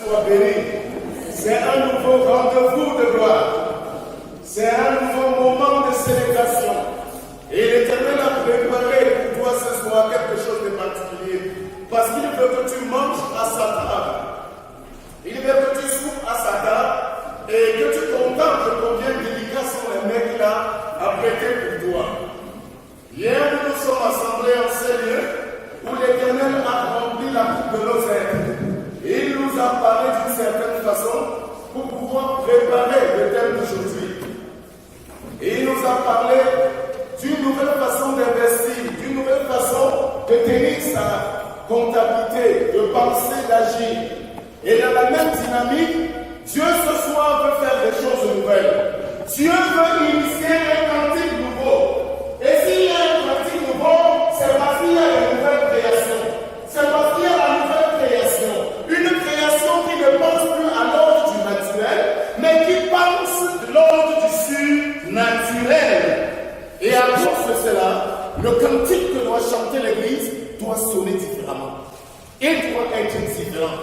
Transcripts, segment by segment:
Sois béni. C'est un nouveau rendez-vous de gloire. C'est un nouveau moment de célébration. Et l'Éternel a préparé pour toi ce soir quelque chose de particulier. Parce qu'il veut que tu manges à sa table. Il veut que tu soupes à sa table et que tu contemples combien délicats sont les mains qu'il a prêtés pour toi. Hier, nous nous sommes assemblés en ces lieux où l'Éternel a rempli la coupe de nos êtres. Et il nous a parlé d'une certaine façon pour pouvoir préparer le thème d'aujourd'hui. Et il nous a parlé d'une nouvelle façon d'investir, d'une nouvelle façon de tenir sa comptabilité, de penser, d'agir. Et dans la même dynamique, Dieu ce soir veut faire des choses nouvelles. Dieu veut initier un cantique nouveau. Et s'il y a un cantique nouveau, c'est parce qu'il y a une nouvelle création. C'est parce qu'il y a la nouvelle création. Une création qui ne pense plus à l'ordre du naturel, mais qui pense de l'ordre du surnaturel. Et à cause de cela, le cantique que doit chanter l'Église doit sonner différemment. Il doit être différent.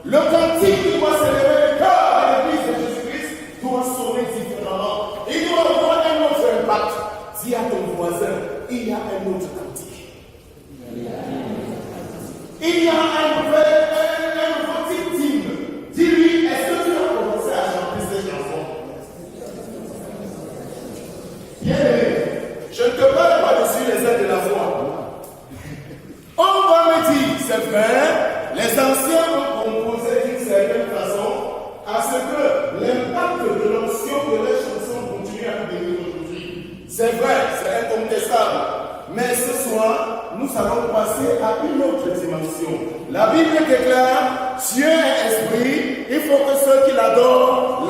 Le cantique qui doit s'élever le cœur de l'Église de Jésus-Christ doit sonner différemment. Il doit avoir un autre impact. Dis à ton voisin, il y a un autre cantique. Il y a un nouveau type d'hymne. Dis-lui, est-ce que tu as commencé à chanter ces chansons? Bien aimé, je ne te parle pas dessus les aides de la foi. On va me dire, c'est vrai, les anciens ont composé d'une certaine façon à ce que l'impact de l'onction de leurs chansons continue à venir aujourd'hui. C'est vrai, c'est incontestable. Mais ce soir, nous allons passer à une autre dimension. La Bible déclare, Dieu est esprit, il faut que ceux qui l'adorent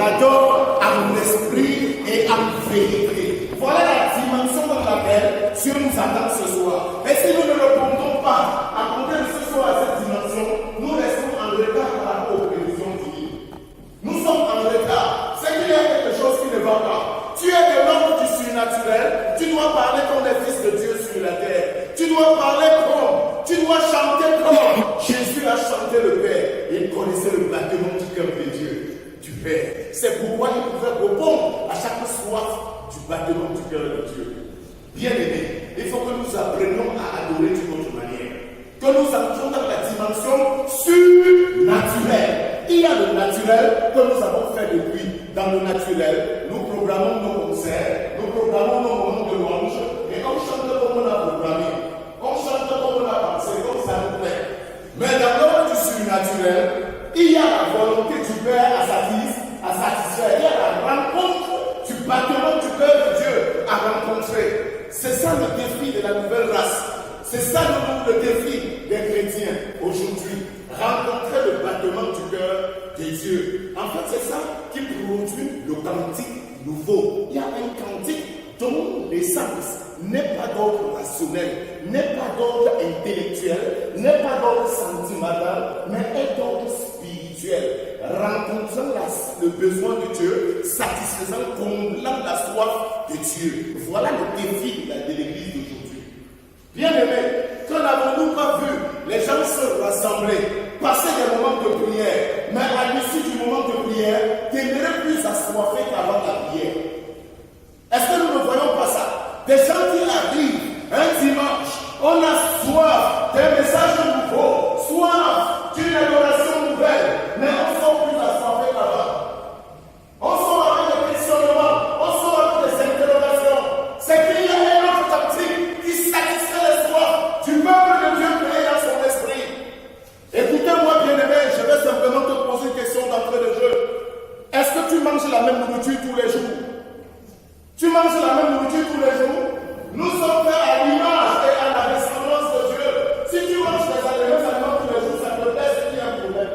en esprit et en vérité. Voilà la dimension dans laquelle Dieu nous attend ce soir. Et si nous ne répondons pas à compter de ce soir à cette dimension, nous restons en retard par rapport aux prévisions divines. Nous sommes en retard. C'est qu'il y a quelque chose qui ne va pas. Tu es de l'ordre du surnaturel. Tu dois parler comme les fils de Dieu sur la terre. Tu dois parler comme. Tu dois chanter comme. Jésus a chanté le Père. Il connaissait le battement du cœur de Dieu, du Père. C'est pourquoi il pouvait répondre à chaque soif du battement du cœur de Dieu. Bien aimé, il faut que nous apprenions à adorer d'une autre manière. Que nous entrions dans la dimension surnaturelle. Il y a le naturel que nous avons fait depuis. Dans le naturel, nous programmons nos concerts, nous programmons nos moments de louange, et on chante comme on a programmé. On chante comme on a pensé, comme ça nous plaît. Mais dans l'ordre du surnaturel, il y a la volonté du Père à satisfaire. Il y a la rencontre du battement du cœur de Dieu à rencontrer. C'est ça le défi de la nouvelle race. C'est ça le défi des chrétiens aujourd'hui. Rencontrer le battement du cœur de Dieu. En fait, c'est ça qui produit le cantique nouveau. Il y a un cantique dont l'essence n'est pas d'ordre rationnel, n'est pas d'ordre intellectuel, n'est pas d'ordre sentimental, mais est d'ordre spirituel. Rencontrant le besoin de Dieu, satisfaisant, comblant la soif de Dieu. Voilà le défi de l'Église d'aujourd'hui. Bien aimé, que n'avons-nous pas vu les gens se rassembler, passer des moments de prière, mais à l'issue du moment de prière, demeurer plus assoiffés qu'avant la prière. Est-ce que nous ne voyons pas ça? Des gens qui arrivent un dimanche, on a soif d'un message nouveau, soif d'une adoration nouvelle, mais on sort plus assoiffés qu'avant. On sort avec des questionnements, on sort avec des interrogations. C'est qu'il y a un autre tactique qui satisfait les soifs du peuple de Dieu créé dans son esprit. Écoutez-moi, bien-aimé, je vais simplement te poser une question d'entrée de jeu. Est-ce que tu manges la même nourriture tous les jours? Tu manges la même nourriture tous les jours? Nous sommes faits à l'image et à la ressemblance de Dieu. Si tu manges les aliments tous les jours, ça te plaît, c'est qu'il y a un problème.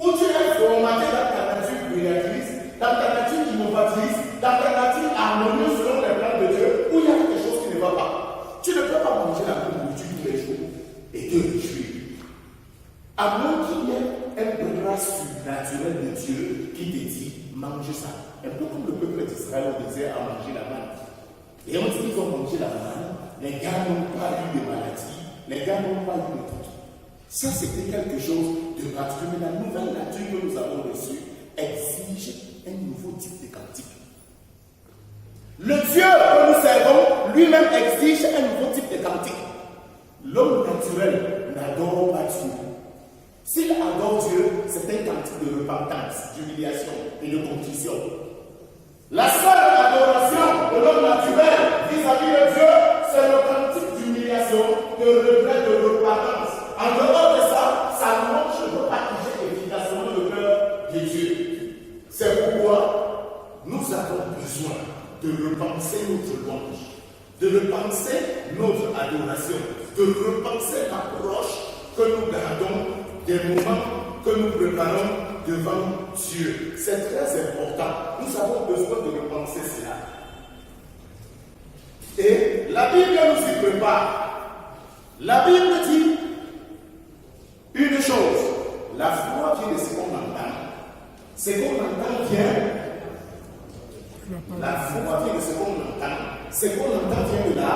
Ou tu es formaté dans ta nature créatrice, dans ta nature innovatrice, dans ta nature harmonieuse selon les plans de Dieu, où il y a quelque chose qui ne va pas. Tu ne peux pas manger la même nourriture tous les jours et te réjouir. À moins qu'il y ait un grâce surnaturel de Dieu qui te dit, mange ça. Un peu comme le peuple d'Israël au désert a mangé la manne. Et on dit qu'ils ont mangé la manne, les gars n'ont pas eu de maladie, les gars n'ont pas eu de tout. Ça, c'était quelque chose de particulier. Mais la S'il adore Dieu, c'est un cantique de repentance, d'humiliation et de contrition. La seule adoration de l'homme naturel vis-à-vis de Dieu, c'est le cantique d'humiliation, de regret, de repentance. En dehors de ça, sa louange ne peut pas toucher efficacement le cœur de Dieu. C'est pourquoi nous avons besoin de repenser notre louange, de repenser notre adoration, de repenser l'approche que nous gardons des moments que nous préparons devant Dieu. C'est très important. Nous avons besoin de repenser cela. Et la Bible nous y prépare. La Bible dit une chose. La foi vient de ce qu'on entend. Ce qu'on entend vient. La foi vient de ce qu'on entend. Ce qu'on entend vient de là.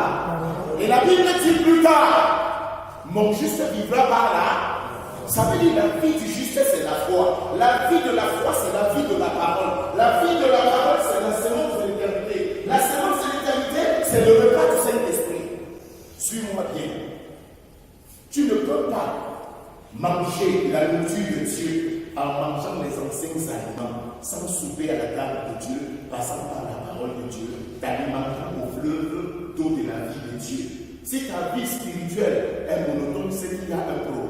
Et la Bible dit plus tard, mon juste vivra par là. Ça veut dire la vie du juste, c'est la foi. La vie de la foi, c'est la vie de la parole. La vie de la parole, c'est la semence de l'éternité. La semence de l'éternité, c'est le repas du Saint-Esprit. Suis-moi bien. Tu ne peux pas manger la nourriture de Dieu en mangeant les anciens aliments, sans souper à la table de Dieu, passant par la parole de Dieu, t'alimentant au fleuve d'eau de la vie de Dieu. Si ta vie spirituelle est monotone, c'est qu'il y a un problème.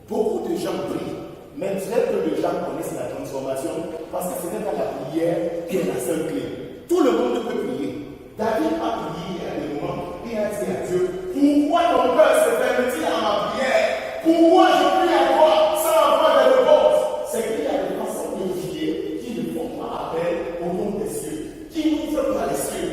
Beaucoup de gens prient, mais très peu de gens connaissent la transformation parce que ce n'est pas la prière qui est la seule clé. Tout le monde peut prier. David a prié à des moments et a dit à Dieu, pourquoi ton cœur se ferme-t-il à ma prière? Pourquoi je prie à toi sans avoir de réponse? C'est qu'il y a des façons de prier qui ne font pas appel au nom des cieux, qui n'ouvrent pas les cieux.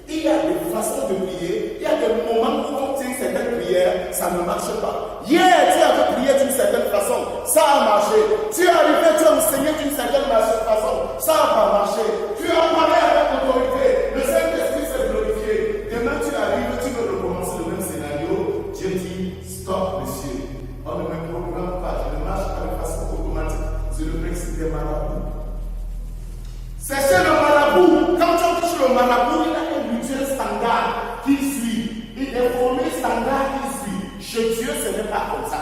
Il y a des façons de prier, il y a des moments où on tient certaines prières, ça ne marche pas. Hier, tu avais prié d'une certaine façon, ça a marché. Tu es arrivé, tu as enseigné d'une certaine façon, ça n'a pas marché. Tu as parlé avec autorité, le Saint-Esprit s'est glorifié. Demain, tu arrives, tu veux recommencer le même scénario. Dieu dit, stop, monsieur. On ne me programme pas, je ne marche pas de façon automatique. C'est le principe des marabouts. C'est chez le marabout. Quand tu touches le marabout, il a un rituel standard qu'il suit. Il est formé standard qu'il suit. Chez Dieu, ce n'est pas comme ça.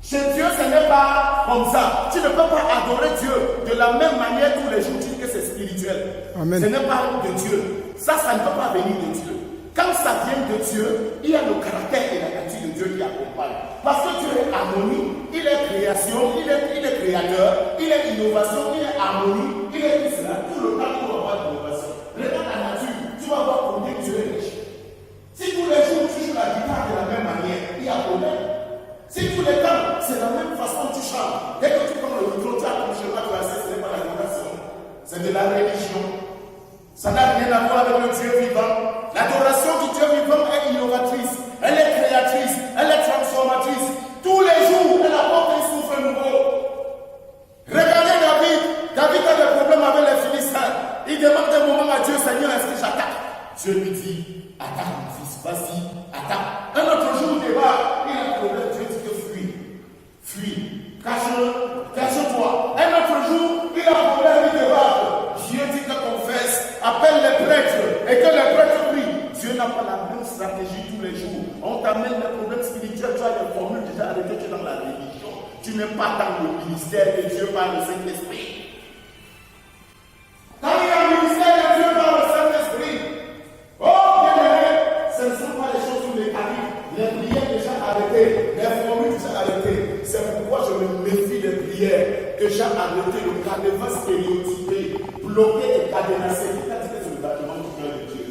Chez Dieu, ce n'est pas comme ça. Tu ne peux pas adorer Dieu de la même manière tous les jours. Tu dis que c'est spirituel. Amen. Ce n'est pas de Dieu. Ça ne peut pas venir de Dieu. Quand ça vient de Dieu, il y a le caractère et la nature de Dieu qui accompagnent. Parce que Dieu est harmonie, il est création, il est créateur, il est innovation, il est harmonie, il est tout cela. Tout le temps, il va avoir l'innovation. Regarde la nature, tu vas voir combien Dieu est riche. Si tous les jours tu joues la guitare de la même manière, il y a problème. Si tous les temps, c'est la même façon que tu chantes. Dès que tu prends le micro, tu as ton chemin, tu as ce n'est pas l'adoration. C'est de la religion. Ça n'a rien à voir avec le Dieu vivant. L'adoration du Dieu vivant est innovatrice, elle est créatrice, elle est transformatrice. Tous les jours, elle apporte un souffle nouveau. Regardez David. David a des problèmes avec les Philistins. Il demande un moment à Dieu, Seigneur, est-ce que j'attaque? Dieu lui dit, attaque mon fils, vas-y, attaque. Un autre jour, il débat, il a un problème, Dieu dit que fuis. Fuis. Cache-toi. Un autre jour, il a un problème, il débat. Dieu dit que confesse, appelle les prêtres et que les prêtres prient. Dieu n'a pas la même stratégie tous les jours. On t'amène des problèmes spirituels, tu as des formules déjà arrêtées, tu es dans la religion. Tu n'es pas dans le ministère de Dieu par le Saint-Esprit. Quand il y a un ministère de Dieu par le Saint-Esprit, oh bien aimé, ce ne sont pas les choses mécaniques. Les prières déjà arrêtées, les formules déjà arrêtées. C'est pourquoi je me méfie des prières que j'ai arrêtées, le canevas stéréotypé, bloqué et cadenassé. Qui t'a dit que c'est le bâtiment du cœur de Dieu?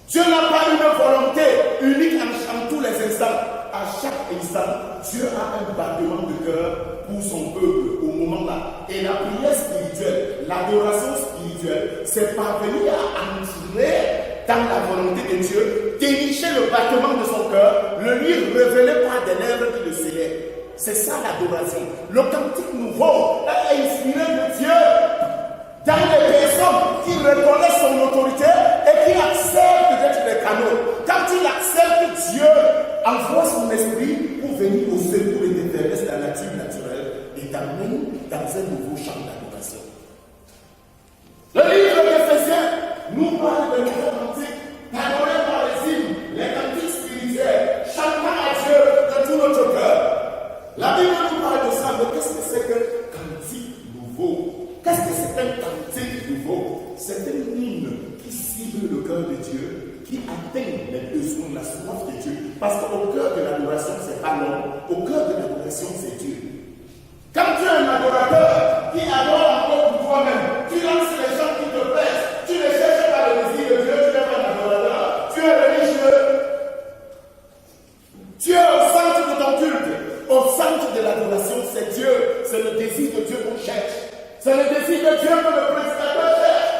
Dieu n'a pas une volonté unique en tous les instants. À chaque instant, Dieu a un battement de cœur pour son peuple au moment-là. Et la prière spirituelle, l'adoration spirituelle, c'est parvenir à entrer dans la volonté de Dieu, dénicher le battement de son cœur, le lui révéler par des lèvres qui le célèbrent. C'est ça l'adoration. Le cantique nouveau est inspiré de Dieu dans les personnes qui reconnaissent son autorité et qui acceptent d'être des canaux. Quand il accepte, Dieu envoie son esprit pour venir au secours et déterrestre la nature naturelle et t'amène dans un nouveau champ d'adoration. Le livre d'Éphésiens nous parle de nouveaux cantiques, adorés par les hymnes, les cantiques spirituels, chantant à Dieu de tout notre cœur. de Dieu qui atteignent les besoins, la soif de Dieu. Parce qu'au cœur de l'adoration, ce n'est pas l'homme. Au cœur de l'adoration, c'est Dieu. Quand tu es un adorateur qui adore encore pour toi-même, tu lances les gens qui te plaisent, tu ne cherches pas le désir de Dieu, tu n'es pas un adorateur, tu es religieux. Tu es au centre de ton culte, au centre de l'adoration, c'est Dieu, c'est le désir de Dieu qu'on cherche. C'est le désir de Dieu que le prédicateur cherche.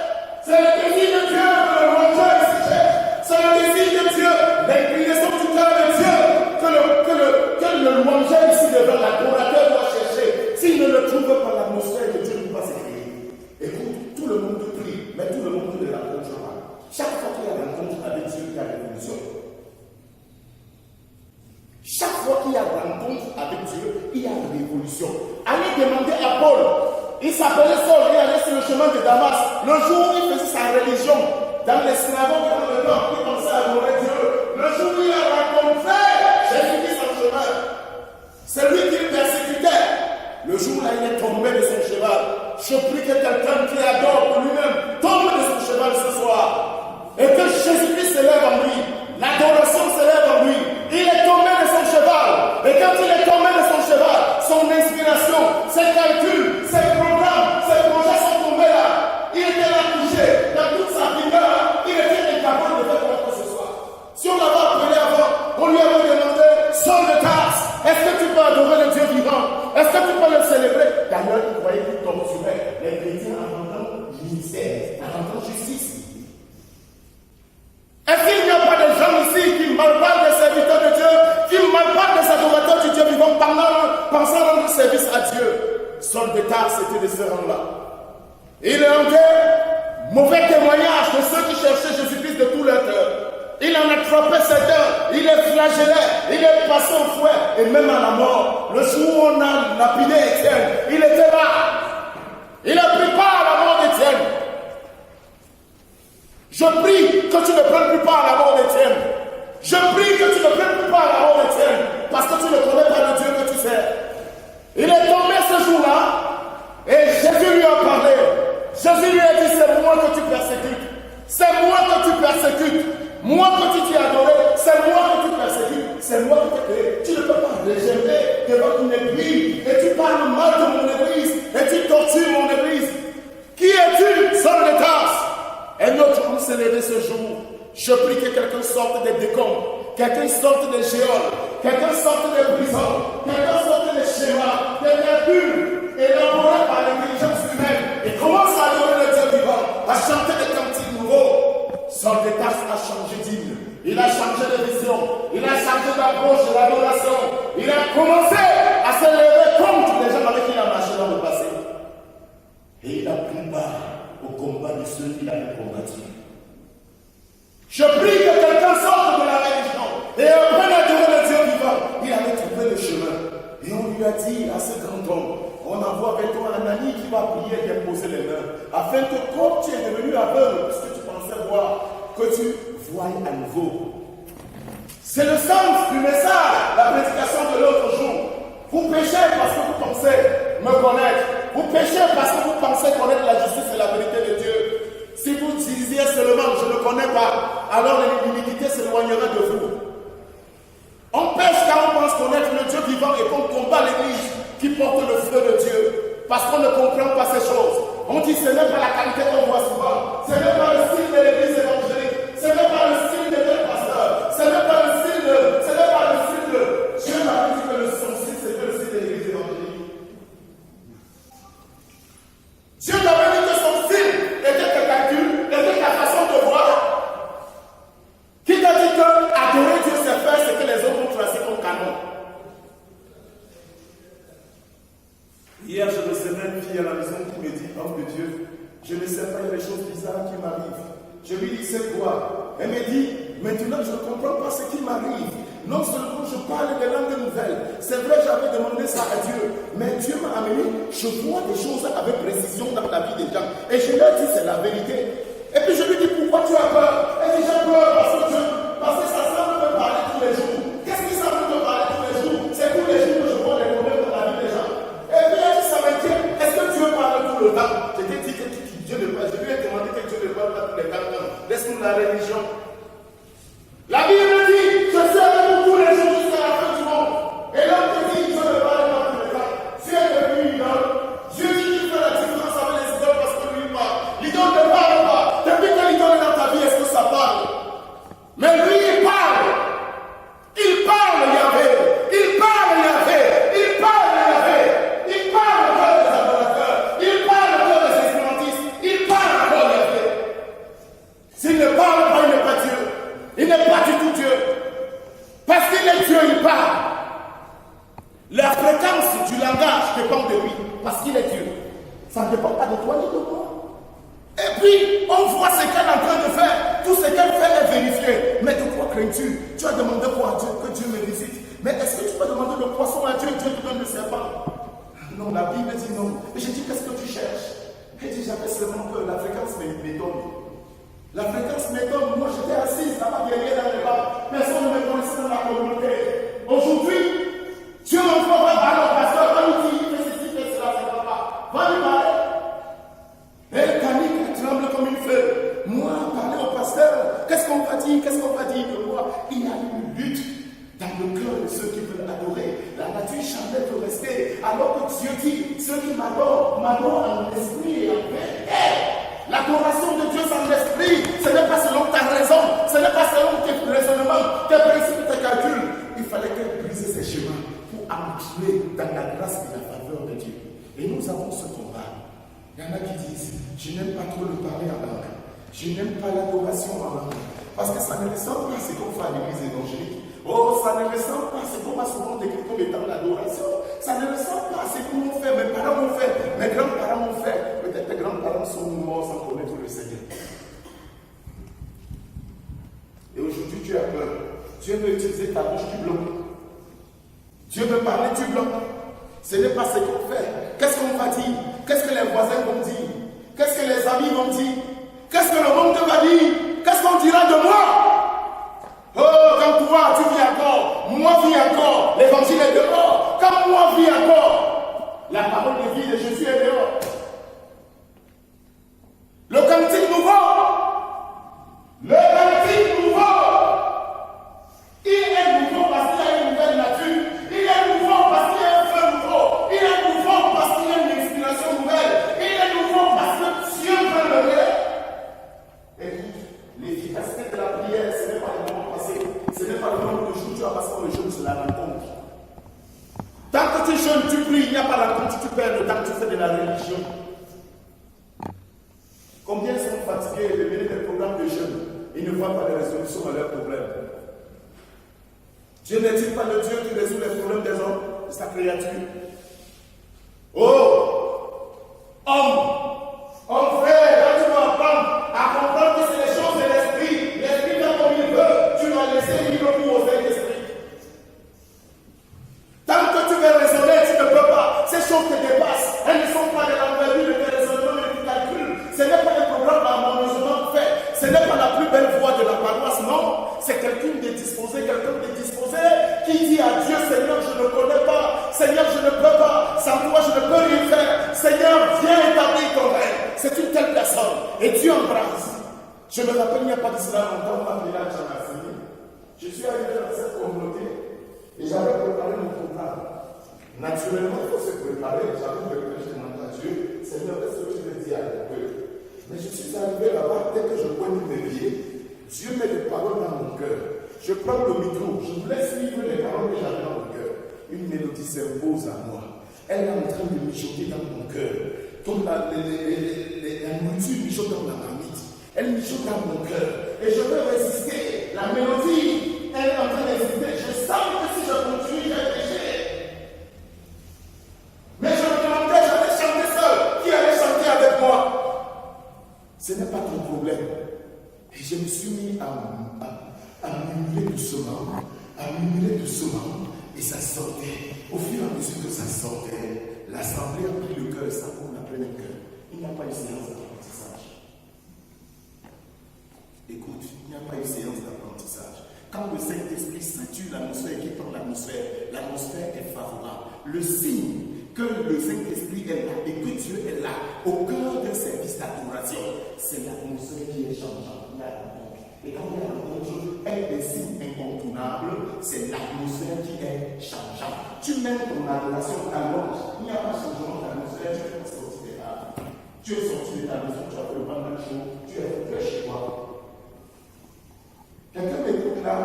C'est le désir de Dieu que le rongeur ici cherche. C'est le désir de Dieu, l'inclinaison du cœur de Dieu que le rongeur ici devant l'adorateur doit chercher. S'il ne le trouve pas, l'atmosphère de Dieu ne peut pas se créer. Écoute, tout le monde prie, mais tout le monde ne rencontre pas. Chaque fois qu'il y a rencontre avec Dieu, il y a révolution. Chaque fois qu'il y a rencontre avec Dieu, il y a révolution. Allez demander à Paul. Il s'appelait Saul, il allait sur le chemin de Damas. Le jour où il faisait sa religion, dans les synagogues, dans le temps, il pensait à adorer Dieu. Le jour où il a rencontré Jésus-Christ en chemin, c'est lui qui le persécutait. Le jour où il est tombé de son cheval, je prie que quelqu'un qui adore pour lui-même tombe de son cheval ce soir. Et que Jésus-Christ se lève en lui. L'adoration se lève en lui. Il est tombé de son cheval. Et quand il est tombé de son cheval, son inspiration, ses calculs, ses programmes, ses projets sont tombés là. Il était là couché dans toute sa vigueur. Il était incapable de faire quoi que ce soit. Si on l'avait appelé avant, on lui avait demandé Saul de Tarse, est-ce que tu peux adorer le Dieu vivant? Est-ce que tu peux le célébrer? D'ailleurs, il croyait qu'il torturait les chrétiens en rendant ministère, en rendant justice. Est-ce qu'il n'y a pas de gens ici qui malparlent des serviteurs de Dieu, qui malparlent des adorateurs du Dieu vivant, pensant rendre service à Dieu? Saul de Tarse était de ce rang-là. Il rendait mauvais témoignage de ceux qui cherchaient Jésus-Christ de tout leur cœur. Il en attrapait certains, il les flagellait, il les passait au fouet, et même à la mort. Le jour où on a lapidé Étienne, il était là. Il ne prie pas à la mort d'Étienne. Je prie que tu ne prennes plus part à la mort d'Étienne. Je prie que tu ne prennes plus part à la mort d'Étienne, parce que tu ne connais pas le Dieu que tu sers. Il est tombé ce jour-là, et Jésus lui a parlé. Jésus lui a dit, c'est moi que tu persécutes. C'est moi que tu persécutes. Moi que tu t'es adoré, c'est moi que tu persécutes. C'est moi qui t'ai créé. Tu ne peux pas régénérer devant une église, et tu parles mal de mon église, et tu tortures mon église. Qui es-tu, Saul de Tarse? Un autre homme s'est levé ce jour. Je prie que quelqu'un sorte des décombres, quelqu'un sorte des géoles, quelqu'un sorte des prisons, quelqu'un sorte des schémas, des calculs élaborés par l'intelligence humaine et commence à adorer le Dieu vivant, à chanter des cantiques nouveaux. Saul de Tarse a changé d'hymne, il a changé de vision, il a changé d'approche de l'adoration, il a commencé à se lever contre les gens avec qui il a marché dans le passé. Et il a pris part au combat de ceux qu'il avait combattus. Je prie que quelqu'un sorte de la religion et apprenne à adorer le Dieu vivant. Il avait trouvé le chemin. Et on lui a dit à ce grand homme, on envoie avec toi un ami qui va prier et imposer les mains, afin que comme tu es devenu aveugle, ce que tu pensais voir, que tu voies à nouveau. C'est le sens du message, la prédication de l'autre jour. Vous péchez parce que vous pensez me connaître. Vous péchez parce que vous pensez connaître la justice et la vérité de Dieu. Si vous disiez seulement je ne connais pas, alors l'iniquité s'éloignera de vous. On pêche car on pense connaître le Dieu vivant et qu'on combat l'église qui porte le feu de Dieu. Parce qu'on ne comprend pas ces choses. On dit ce n'est pas la qualité qu'on voit souvent. Ce n'est pas le style de l'église évangélique. Ce n'est pas le style de tel pasteur. Ce n'est pas le style de. Ce n'est pas le style de. Dieu m'a dit que son style c'était le style de l'église évangélique. Dieu t'avait dit que son style était tes calculs, était ta façon de voir. Qui t'a dit que adorer Dieu c'est faire ce que les autres ont tracé comme canon? Hier, je recevais une fille à la maison qui me dit, homme de Dieu, je ne sais pas, il y a des choses bizarres qui m'arrivent. Je lui dis, c'est quoi? Elle me dit, maintenant je ne comprends pas ce qui m'arrive. Non seulement je parle des langues nouvelles, c'est vrai, j'avais demandé ça à Dieu, mais Dieu m'a amené, je vois des choses avec précision dans la vie des gens. Et je leur dis, c'est la vérité. Et puis je lui dis, pourquoi tu as peur? Elle dit, j'ai peur parce que ça semble me parler tous les jours. Qu'est-ce qui semble me parler tous les jours? C'est tous les jours que je vois des problèmes dans la vie des gens. Et puis elle dit, ça m'inquiète. Est-ce que Dieu parle tout le temps? Je t'ai dit que Dieu ne parle. Je lui ai demandé que Dieu ne parle pas tous les 4 ans. Laisse-nous la religion. Ça ne dépend pas de toi ni de moi. Et puis, on voit ce qu'elle est en train de faire. Tout ce qu'elle fait est vérifié. Mais de quoi crains-tu? Tu as demandé quoi à Dieu? Que Dieu me visite. Mais est-ce que tu peux demander le poisson à Dieu? Dieu te donne le serpent. Non, la Bible dit non. Et j'ai dit, qu'est-ce que tu cherches? Elle dit, j'avais seulement peur. La fréquence m'étonne. La fréquence m'étonne. Moi, j'étais assise là-bas, derrière dans les bas. Personne ne me connaissait dans la communauté. Aujourd'hui, Dieu m'envoie parler au pasteur. Va nous dire, fais ceci, fais cela, ça ne va pas. Va lui parler. Elle panique, elle tremble comme une feuille. Moi, parler au pasteur, qu'est-ce qu'on va dire? Qu'est-ce qu'on va dire de moi? Il y a une lutte dans le cœur de ceux qui veulent adorer. La nature charnelle peut rester. Alors que Dieu dit, ceux qui m'adorent en esprit et en vérité. L'adoration de Dieu sans l'esprit, ce n'est pas selon ta raison, ce n'est pas selon tes raisonnements, tes principes, tes calculs. Il fallait qu'elle brise ses chemins pour entrer dans la grâce et la faveur de Dieu. Et nous avons ce combat. Il y en a qui disent, je n'aime pas trop le parler en langue. Je n'aime pas l'adoration en langue. Parce que ça ne ressemble pas à ce qu'on fait à l'église évangélique. Oh, ça ne ressemble pas à ce qu'on m'a souvent décrit comme étant l'adoration. Ça ne ressemble pas à ce que l'on fait, mes parents m'ont fait, mes grands-parents m'ont fait. Peut-être tes grands-parents sont morts sans connaître le Seigneur. Et aujourd'hui, tu as peur. Dieu veut utiliser ta bouche, tu bloques. Dieu veut parler, tu bloques. Ce n'est pas ce qu'on fait. Qu'est-ce qu'on va dire? Qu'est-ce que les voisins vont dire? Qu'est-ce que les amis vont dire? Qu'est-ce que le monde va dire? Qu'est-ce qu'on dira de moi? Oh, quand toi, tu vis encore, moi vis encore, l'évangile est dehors. Quand moi vis encore, la parole de vie de Jésus est dehors. Le cantique nouveau. Le cantique nouveau. Il est nouveau parce qu'il y a une nouvelle nature. Il est nouveau parce qu'il y a un feu nouveau. Il est nouveau parce qu'il y a une inspiration nouvelle. Il est nouveau parce que Dieu veut le lait. Écoute, l'efficacité de la prière, ce n'est pas le moment passé. Ce n'est pas le nombre de jours que tu as passé dans le jeûne, c'est la rencontre. Tant que tu jeûnes, tu pries, il n'y a pas la rencontre, tu perds le temps, tu fais de la religion. Combien sont fatigués de mener des programmes de jeûne? Ils ne voient pas les résolutions à leurs problèmes. Dieu n'est-il pas le Dieu qui résout les problèmes des hommes, de sa créature? Oh! Homme frère, quand tu vas apprendre à comprendre que c'est les choses de l'esprit, l'esprit fait comme il veut, tu vas laisser libre pour oser l'esprit. Tant que tu veux raisonner, tu ne peux pas. Ces choses te dépassent. Elles ne sont pas de l'envergure de tes raisonnements et de tes calculs. Ce n'est pas un programme harmonieusement fait. Ce n'est pas la plus belle voie de la paroisse, non. C'est quelqu'un de disposé qui dit à Dieu, Seigneur, je ne connais pas. Seigneur, je ne peux pas. Sans toi, je ne peux rien faire. Seigneur, viens établir ton règne. C'est une telle personne. Et Dieu embrasse. Je me rappelle, il n'y a pas de cela longtemps, ma village en Afrique. Je suis arrivé dans cette communauté et j'avais préparé mon programme. Naturellement, il faut se préparer. J'avais demandé à Dieu, Seigneur, qu'est-ce que tu veux dire à mon peuple? Mais je suis arrivé là-bas, dès que je pointe mes pieds, Dieu met des paroles dans mon cœur. Je prends le micro, je vous laisse vivre les paroles que j'avais dans mon cœur. Une mélodie s'impose à moi. Elle est en train de mijoter dans mon cœur. Comme la nourriture mijote dans la marmite. Elle mijote dans mon cœur. Et je veux résister. La mélodie, elle est en train d'exister. Je sens que si je continue, je vais pécher. Mais je me demandais, j'allais chanter seul. Qui allait chanter avec moi? Ce n'est pas ton problème. Et je me suis mis à murmurer doucement, et ça sortait. Au fur et à mesure que ça sortait, l'assemblée a pris le cœur, ça pour la pleine cœur. Il n'y a pas une séance d'apprentissage. Écoute, il n'y a pas une séance d'apprentissage. Quand le Saint-Esprit sature l'atmosphère, qui prend l'atmosphère est favorable. Le signe que le Saint-Esprit est là et que Dieu est là, au cœur d'un service d'adoration, c'est l'atmosphère qui est changeante. Et quand il y a un des signes incontournables, c'est l'atmosphère qui est changeante. Tu mets ton adoration à l'ange, il n'y a pas de changement d'atmosphère, tu es sorti des tables. Tu es sorti de ta maison, tu as fait le pas mal chaud, tu es fait chez toi. Quelqu'un m'écoute là,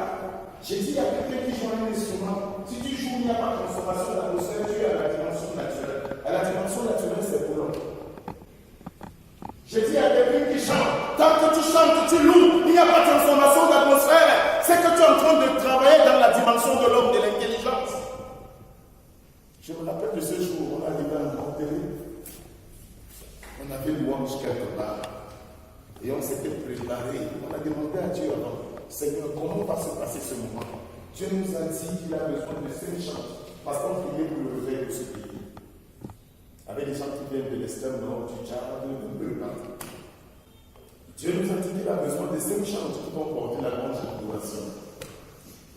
j'ai dit, il y a quelqu'un qui joue un instrument. Si tu joues, il n'y a pas de transformation d'atmosphère, tu es à la dimension naturelle. À la dimension naturelle, c'est pour l'homme. J'ai dit à quelqu'un qui chante, tant que tu chantes, tu loues, il n'y a pas de transformation d'atmosphère. C'est que tu es en train de travailler dans la dimension de l'homme, de l'intelligence. Je me rappelle de ce jour, on arrivait à un grand télé. On avait louange quelque part. Et on s'était préparé. On a demandé à Dieu avant, Seigneur, comment va se passer ce moment? Dieu nous a dit qu'il a besoin de 5 chants. Parce qu'on priait pour le réveil de ce pays. Avec des gens qui viennent de l'extrême nord, du Tchad, de l'Europe. Dieu nous a dit qu'il a besoin de 5 chants qui vont porter la grande adoration.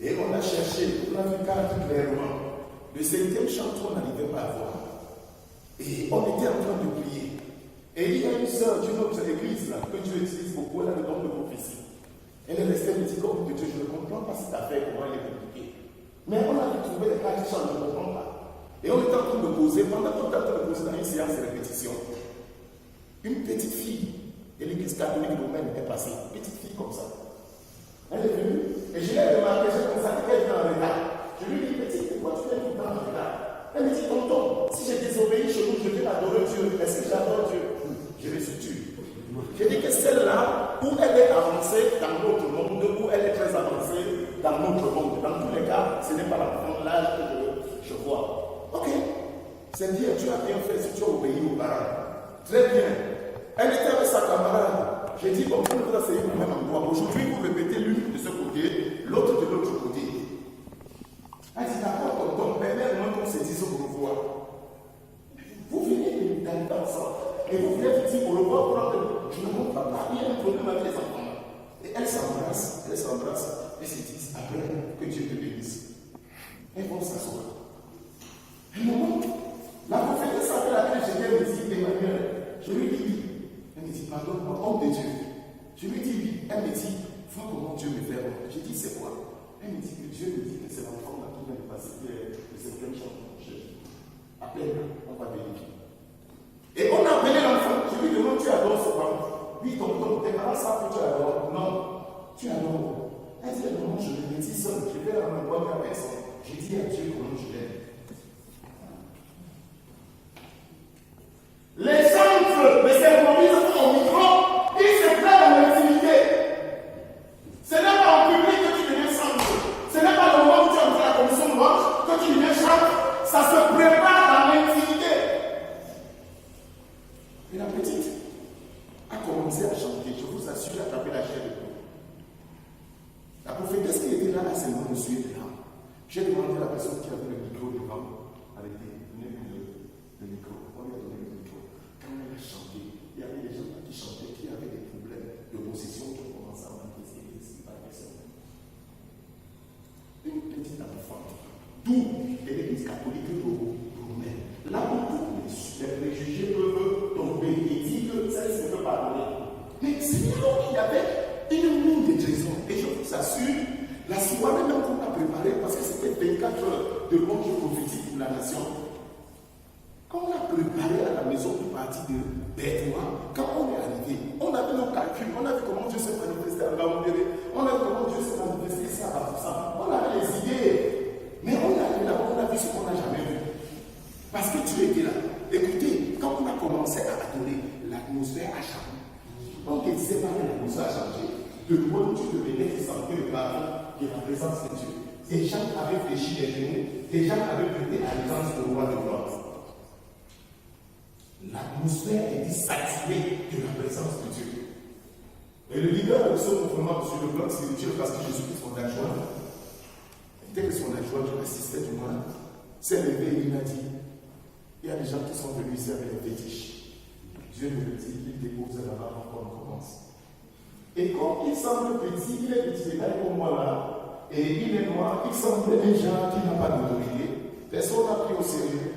Et on a cherché, on a vu clairement. Le 5e chant, on n'arrivait pas à voir. Et on était en train de prier. Et il y a une sœur d'une autre église là, que Dieu utilise beaucoup, elle a le don de prophétie. Elle est restée, elle me dit, comme Dieu, je ne comprends pas cette affaire, comment elle est compliquée. Mais on a trouvé les 4 chants, je ne comprends pas. Et on était en train de poser, pendant qu'on était en train de poser dans une séance de répétition, une petite fille de l'église catholique romaine est passée, une petite fille comme ça. Elle est venue, et je l'ai remarqué, j'ai constaté qu'elle était en retard. Je lui ai dit, petite, pourquoi tu es tout le temps en retard? Elle me dit, tonton, si j'ai désobéi chez nous, je vais adorer Dieu. Est-ce que j'adore Dieu? Je vais se tuer. J'ai dit que celle-là, où elle est avancée dans notre monde, où elle est très avancée dans notre monde, dans tous les cas, ce n'est pas l'âge que je vois. Ok, c'est bien, tu as bien fait si tu as obéi aux parents. Très bien. Elle était avec sa camarade. J'ai dit, bon, vous vous asseyez vous-même en moi. Aujourd'hui, vous répétez l'une de ce côté, l'autre de l'autre côté. Elle dit, d'accord, tonton, permets-moi qu'on se dise au revoir. Vous venez dans ensemble. Et vous venez vous dire au revoir pour que je ne montre pas. Il y a un problème avec les enfants. Et elles s'embrassent, et se disent, après, que Dieu te bénisse. Elles vont s'asseoir. Et non, la prophétesse avec laquelle je viens me dire, Emmanuel, je lui dis oui. Elle me dit, pardonne-moi, homme de Dieu. Je lui dis oui. Elle me dit, vois comment Dieu me fait. Je dis, c'est quoi? Elle me dit que Dieu me dit que c'est l'enfant là qui vient de passer le 5e chant de mon chef. Appelle-le, on va vérifier. Et on a appelé l'enfant. Je lui demande, tu adores ce parent? Oui, tonton, tes parents savent que tu adores. Non, tu adores. Elle dit, non, je me dis seul, je vais à ma bonne personne. Je dis à Dieu comment je l'aime. Les centres de symbolisme au micro, ils se plaît dans l'intimité. Ce n'est pas en public que tu deviens centre. Ce n'est pas le moment où tu entres à la commission de louange que tu deviens chantre. Ça se prépare dans l'intimité. Et la petite a commencé à chanter. Je vous assure, à taper la chair de peau. La prophétesse qui était là, seulement me suivait là. J'ai demandé à la personne qui avait le micro devant, arrêtez, donnez-lui le micro. On lui a donné le micro. Quand elle a chanté, il y avait des gens qui chantaient, qui avaient des problèmes de possession qui ont commencé à manifester ici par personne. Une petite enfant, d'où l'église catholique romaine, là où tous les préjugés peuvent tomber et dire que ça ne peut pas donner. Mais c'est là où il y avait une mine de trésor. Et je vous assure, la soirée même qu'on a préparée, parce que c'était 24 heures de louange prophétique pour la nation. Quand on a préparé à la maison du parti de Berthois, quand on est arrivé, on a vu nos calculs, on a vu comment Dieu s'est manifesté à Gaoundéré, on a vu comment Dieu s'est manifesté ici à Bafoussa, on avait les idées, mais on est arrivé là-bas, on a vu ce qu'on n'a jamais vu. Parce que Dieu était là. Écoutez, quand on a commencé à adorer, l'atmosphère a changé. On ne disait pas que l'atmosphère a changé. De loin, tu devenais qui sentait le parfum de la présence de Dieu. Des gens avaient fléchi les genoux, des gens avaient prêté allégeance au roi de gloire. L'atmosphère était saturée de la présence de Dieu. Et le leader de ce mouvement sur le plan spirituel, parce que je suis son adjoint, dès que son adjoint, je l'assistais du moins, s'est levé et il m'a dit, il y a des gens qui sont venus ici avec des fétiches. Dieu me dit qu'il dépose là-bas avant qu'on commence. Et quand il semble petit, il est petit détail comme moi là, et il est noir, il semble un genre qui n'a pas d'autorité. Personne n'a pris au sérieux.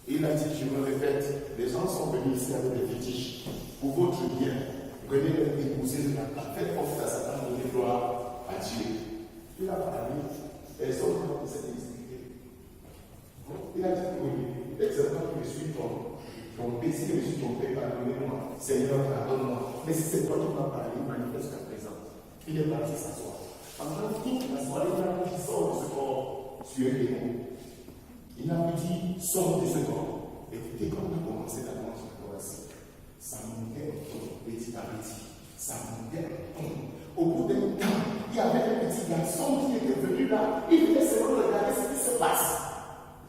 Il a dit, je me répète, les gens sont venus ici avec des fétiches. Pour votre bien, prenez leur épouser de la faites offre à Satan, donnez gloire à Dieu. Il a parlé, personne n'a pu cette expliquer. Il a dit, oui, exactement que je suis trompé, si je me suis trompé, pardonnez-moi, Seigneur, pardonne-moi. Mais si c'est toi qui m'as parlé, il manifeste jusqu'à présent. Il est parti s'asseoir. Pendant toute la soirée, il a dit, sort de ce corps, tu es démon. Il a dit, sors de ce corps. Écoutez, quand on a commencé la danse, ça montait un ton, petit à petit. Ça montait un ton. Au bout d'un temps, il y avait un petit garçon qui était venu là. Il venait seulement regarder ce qui se passe.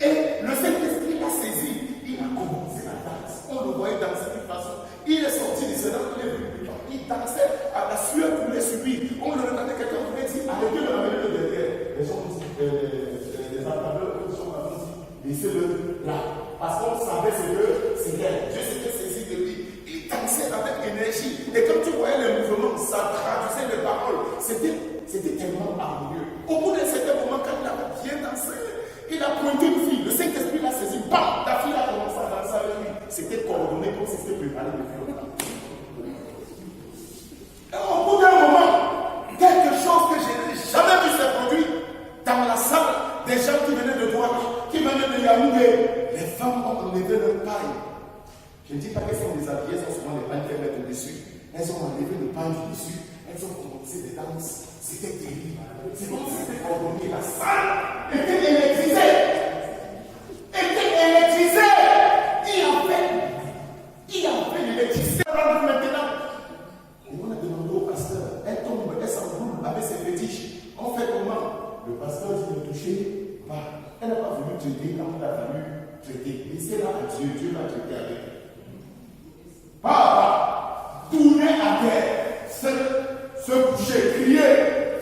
Et le Saint-Esprit l'a saisi. Il a commencé la danse. On le voyait dans laissez-le là. Parce qu'on savait ce que c'était. Dieu s'était saisi de lui. Il dansait avec énergie. Et comme tu voyais les mouvements, ça traduisait les paroles. C'était tellement harmonieux. Au bout d'un certain moment, quand il a bien dansé, il a pointé une fille. Le Saint-Esprit l'a saisi. Bam! La fille a commencé à danser avec lui. C'était coordonné comme si c'était préparé depuis longtemps. Et au bout d'un moment, quelque chose que je n'ai jamais vu se produire dans la salle, des gens qui venaient de Douala, qui venaient de Yaoundé, les femmes ont enlevé leur paille. Je ne dis pas qu'elles sont déshabillées, elles sont souvent les pailles qu'elles mettent au-dessus. Elles ont enlevé le paille du dessus. Elles ont commencé des danses. C'était terrible. C'est comme si c'était coordonné. La salle était électrisée. Il a fait l'électricité. Maintenant. Et on a demandé au pasteur, elle tombe, elle s'enroule avec ses fétiches. On fait comment? Le pasteur dit ne touchez pas. Elle n'a pas voulu traiter quand il a fallu traiter. Laissez là à Dieu, Dieu va traiter avec elle. Papa, tourner à terre, se coucher, crier,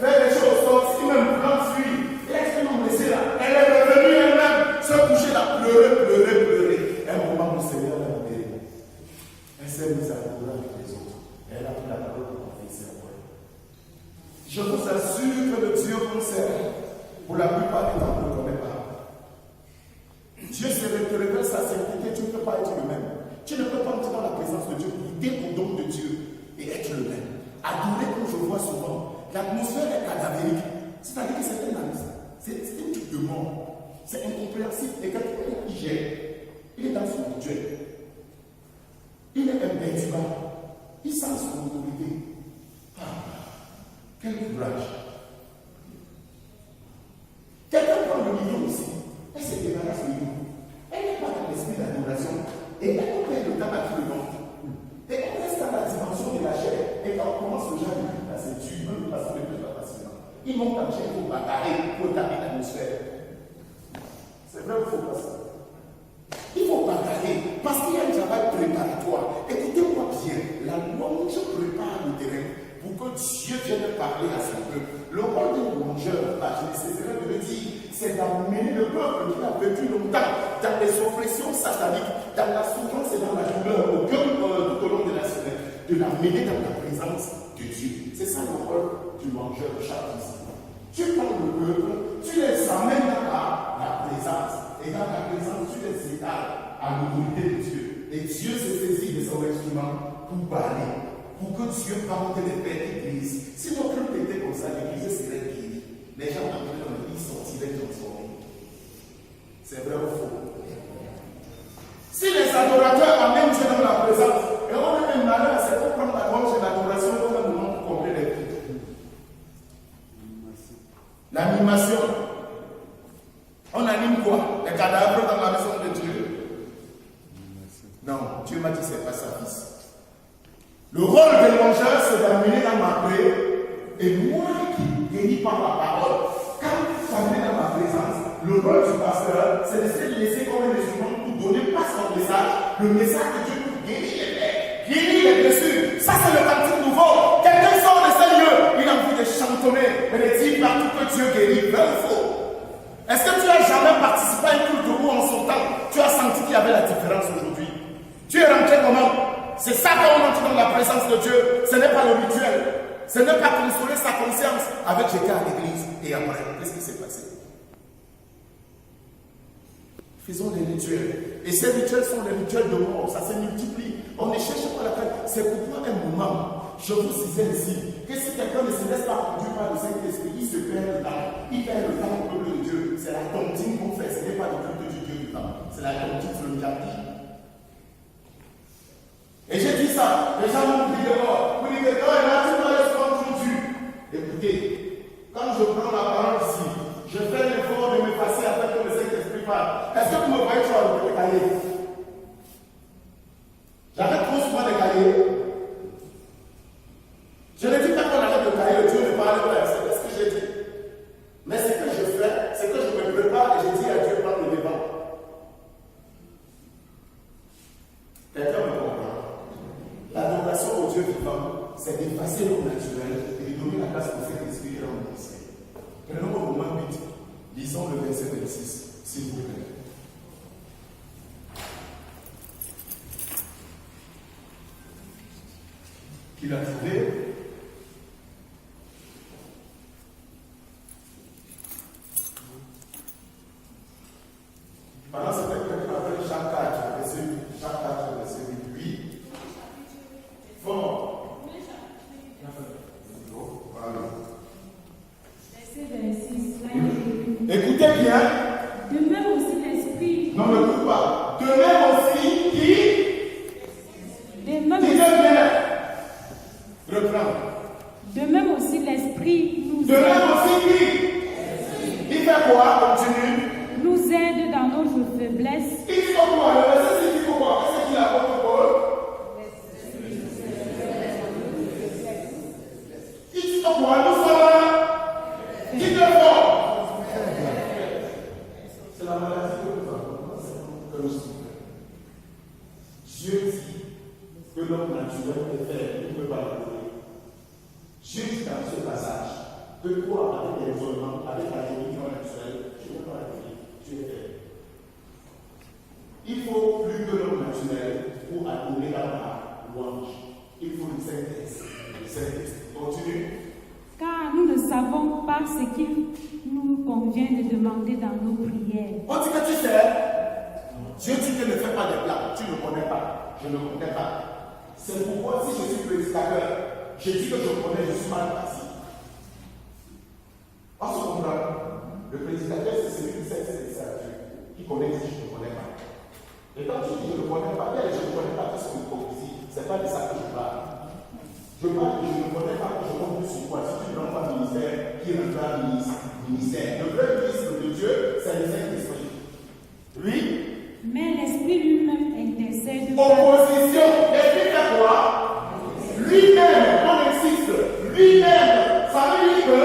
faire des choses, sortir même, prendre fuir. Et elle s'est laissée là. Elle est revenue elle-même, se coucher là, pleurer. Un moment, mon Seigneur l'a libérée. Elle s'est mise à pleurer avec les autres. Elle a pris la parole pour confesser après. Je vous assure que le Dieu qu'on sert, pour la plupart du temps, on ne le connaît pas. Dieu se révèle sa sainteté, tu ne peux pas être le même. Tu ne peux pas entrer dans la présence de Dieu, goûter au don de Dieu et être le même. Adorer comme je vois souvent. L'atmosphère est cadavérique. C'est-à-dire que c'est un truc de mort. C'est incompréhensible. Et quelqu'un qui gère, il est dans son rituel. Il est un bêtiment. Il sent son autorité. Quel courage. Quelqu'un prend le million aussi. Elle se débarrasse du million. Elle n'est pas dans l'esprit d'adoration. Et elle perd le temps à tout le monde. Et on reste dans la dimension de la chair. Et quand on commence le genre de culte, c'est dur. Même le pasteur ne peut pas passer. Il monte en chair pour bagarrer, pour taper l'atmosphère. C'est vrai ou faux, pasteur? Il faut bagarrer parce qu'il y a un travail préparatoire. Écoutez-moi bien. La louange prépare le terrain pour que Dieu vienne parler à son peuple. Le rôle d'un louangeur, je ne cesserai de le dire, c'est d'amener le peuple qui a vécu longtemps dans les oppressions sataniques, dans la souffrance et dans la douleur, au cœur tout au long de la semaine, de l'amener dans la présence de Dieu. C'est ça le rôle du louangeur de chaque jour. Tu prends le peuple, tu les amènes à la présence, et dans la présence, tu les étales à l'autorité de Dieu. Et Dieu se saisit de son instrument pour parler, pour que Dieu parle les pères d'église. Si notre peuple était comme ça, l'église serait guérie. Les gens entrés dans l'église sortiraient transformés. C'est vrai ou faux? Si les adorateurs amènent Dieu dans la présence, et on a un malheur, c'est pour prendre la gorge de l'adoration comme un moment pour combler les prix. L'animation. On anime quoi? Les cadavres dans la maison de Dieu? Non, Dieu m'a dit c'est pas sa fils. Le rôle de l'angeur, c'est d'amener dans ma paix. Et moi qui guéris par la parole, quand tu t'amènes dans ma présence, le rôle du pasteur, c'est de laisser comme un instrument pour donner pas son message, le message de Dieu pour guérir les plaies, guérir les blessures. Ça, c'est le cantique nouveau. Quelqu'un sort de ce lieu, il a envie de chantonner et de dire partout que Dieu guérit. Vrai ou faux? Est-ce que tu n'as jamais participé à un culte où en son temps, tu as senti qu'il y avait la différence aujourd'hui? Tu es rentré comment? C'est ça qu'on entre dans la présence de Dieu. Ce n'est pas le rituel. Ce n'est pas consoler sa conscience avec j'étais à l'église et après, qu'est-ce qui s'est passé? Faisons des rituels. Et ces rituels sont des rituels de mort. Ça se multiplie. On ne cherche pas la peine. C'est pourquoi un moment, je vous disais ici, que si quelqu'un ne se laisse pas conduire par le Saint-Esprit, il se perd le temps. Il perd le temps au peuple de Dieu. C'est la tontine qu'on fait. Ce n'est pas le culte du Dieu du temps. C'est la tontine sur le tapis. Et j'ai dit ça, les gens m'ont dit dehors. Vous dites que quand il a tout le contre Dieu. Écoutez, quand je prends la parole ici, je fais l'effort de me passer afin que le Saint-Esprit parle. Est-ce que vous me voyez sur le cahier? J'arrête trop souvent les cahiers. Je ne dis pas qu'on arrête le cahier, Dieu ne parle pas. C'est ce que j'ai dit. Mais ce que je fais, c'est que je me prépare et je dis à Dieu, prends le devant. Quelqu'un me comprend? L'adoration au Dieu vivant, c'est d'effacer le naturel et de donner la place au Saint-Esprit et au ministère. Prenons au moment 8, lisons le verset 26, s'il vous plaît. qu'il a trouvé. Pendant ce temps, quelqu'un appelle Jacques 4, verset 8. Fort. Voilà. Écoutez bien. De même aussi l'esprit. Non, ne coupe pas. De même aussi qui De même aussi l'esprit nous De même aussi qui il fait quoi? Continue. Nous aide dans nos faiblesses. Il dit quoi? Le verset dit quoi? Qu'est-ce qu'il apporte pour eux? Il dit quoi? Nous sommes qui te font? C'est la maladie que nous avons. Que nous souffrons. Dieu dit que l'homme naturel est fait, il ne peut pas le trouver. Dieu dit dans ce passage que toi, avec les raisonnements, avec la théorie naturelle, tu ne peux pas le trouver. Tu es fait. Il faut plus que l'homme naturel pour adorer dans la louange. Il faut le Saint-Esprit. Continue. Car nous ne savons pas ce qu'il nous convient de demander dans nos prières. On dit que tu sais, Dieu dit que ne fais pas des plats. Tu ne connais pas. Je ne connais pas. C'est pourquoi si je suis prédicateur, je dis que je connais, je suis mal placé. On se comprend. Le prédicateur, c'est celui qui sait que c'est ça, Dieu, qui connaît si je ne connais pas. Et quand tu dis je ne connais pas, bien je ne connais pas, qu'est-ce que vous comprenez? Ce n'est pas de ça que je parle. Je parle que je ne connais pas, que je compte plus sur quoi. Si tu ne prends pas ministère, qui rendra ministère. Le vrai ministre de Dieu, c'est le Saint-Esprit. Oui. Mais l'Esprit lui-même intercède. Opposition. L'Esprit fait quoi? Lui-même, on existe. Lui-même. Ça veut dire que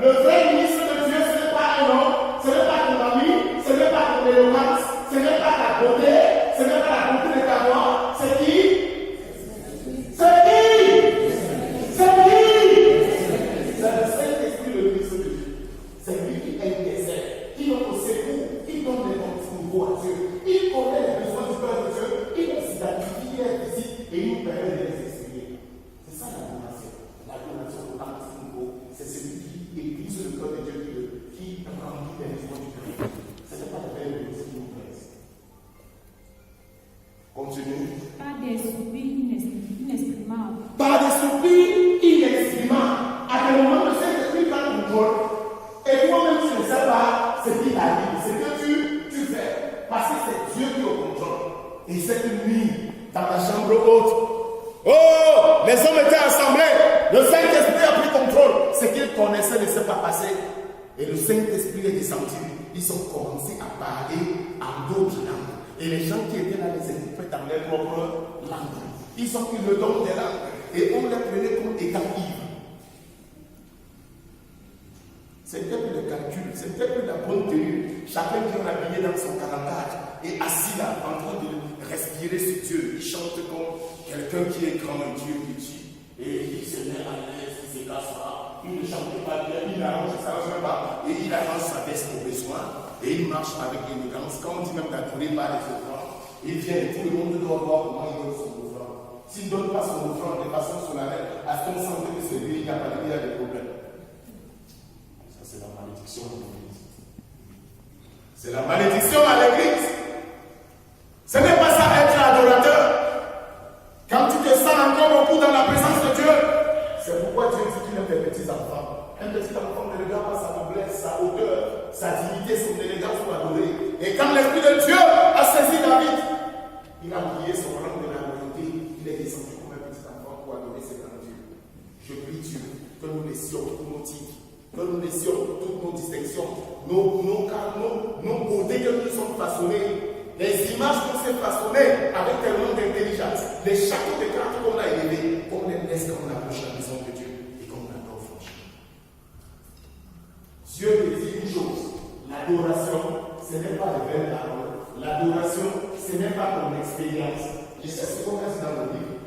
le vrai ministre de Dieu, ce n'est pas un homme, ce n'est pas ton ami, ce n'est pas ton éloquence, ce n'est pas ta beauté, ce n'est pas la beauté de ta voix. C'est qui? C'est qui? C'est qui? C'est le Saint-Esprit, le ministre de Dieu. C'est lui qui intercède, qui donne au secours, qui donne les nouveaux à Dieu. Il connaît les besoins du peuple de Dieu, il les identifie, il les visite et il nous permet de les exprimer. C'est ça la donation. La donation au temps nouveau, c'est celui qui église le cœur de Dieu, qui remplit les besoins du peuple. Ce n'est pas la belle chose qui nous plaise. Continue. Pas des soupirs inexprimables. Par des soupirs inexprimables. À quel moment le Saint-Esprit prend le contrôle et toi-même tu ne sais pas ce qui t'arrive, ce que tu fais. Parce que c'est Dieu qui est au contrôle. Et cette nuit, dans la chambre haute, oh, les hommes étaient assemblés. Le Saint-Esprit a pris contrôle. Ce qu'ils connaissaient ne s'est pas passé. Et le Saint-Esprit est descendu. Ils ont commencé à parler en d'autres langues. Et les gens qui étaient là les interprètent dans leur propre langue. Ils ont eu le don des langues. Et on les prenait comme étant ivres. C'était plus le calcul, c'était plus la bonne tenue. Chacun qui est habillé dans son calandage et assis là, en train de respirer sur Dieu. Il chante comme quelqu'un qui est grand et Dieu qui tue. Et il se met à l'aise, il se casse pas. Il ne chante pas bien, il arrange, ça ne va pas. Et il arrange sa veste au besoin. Et il marche avec élégance. Quand on dit même d'adorer par les offrandes, il vient et tout le monde doit voir comment il donne son offrande. S'il ne donne pas son offrande de façon solennelle, à ce qu'on sent que c'est lui, il n'y a pas de problème. C'est la malédiction de l'église. C'est la malédiction à l'église. Ce n'est pas ça être adorateur. Quand tu te sens encore beaucoup dans la présence de Dieu, c'est pourquoi Dieu dit qu'il aime les petits enfants. Un petit enfant ne regarde pas sa noblesse, sa hauteur, sa dignité, son élégance pour adorer. Et quand l'Esprit de Dieu a saisi David, il a oublié son rang de la royauté. Il est descendu comme un petit enfant pour adorer ses grands dieux. Je prie Dieu que nous laissions tous nos titres, que nous laissions toutes nos distinctions, nos beautés que nous sommes façonnés, les images qu'on s'est façonnées avec tellement d'intelligence, les châteaux de cartes qu'on a élevés, qu'on les laisse quand on approche la maison de Dieu et qu'on adore franchement. Dieu te dit une chose, l'adoration, ce n'est pas de belles paroles, l'adoration, ce n'est pas ton expérience. Et c'est ce qu'on reste dans le livre.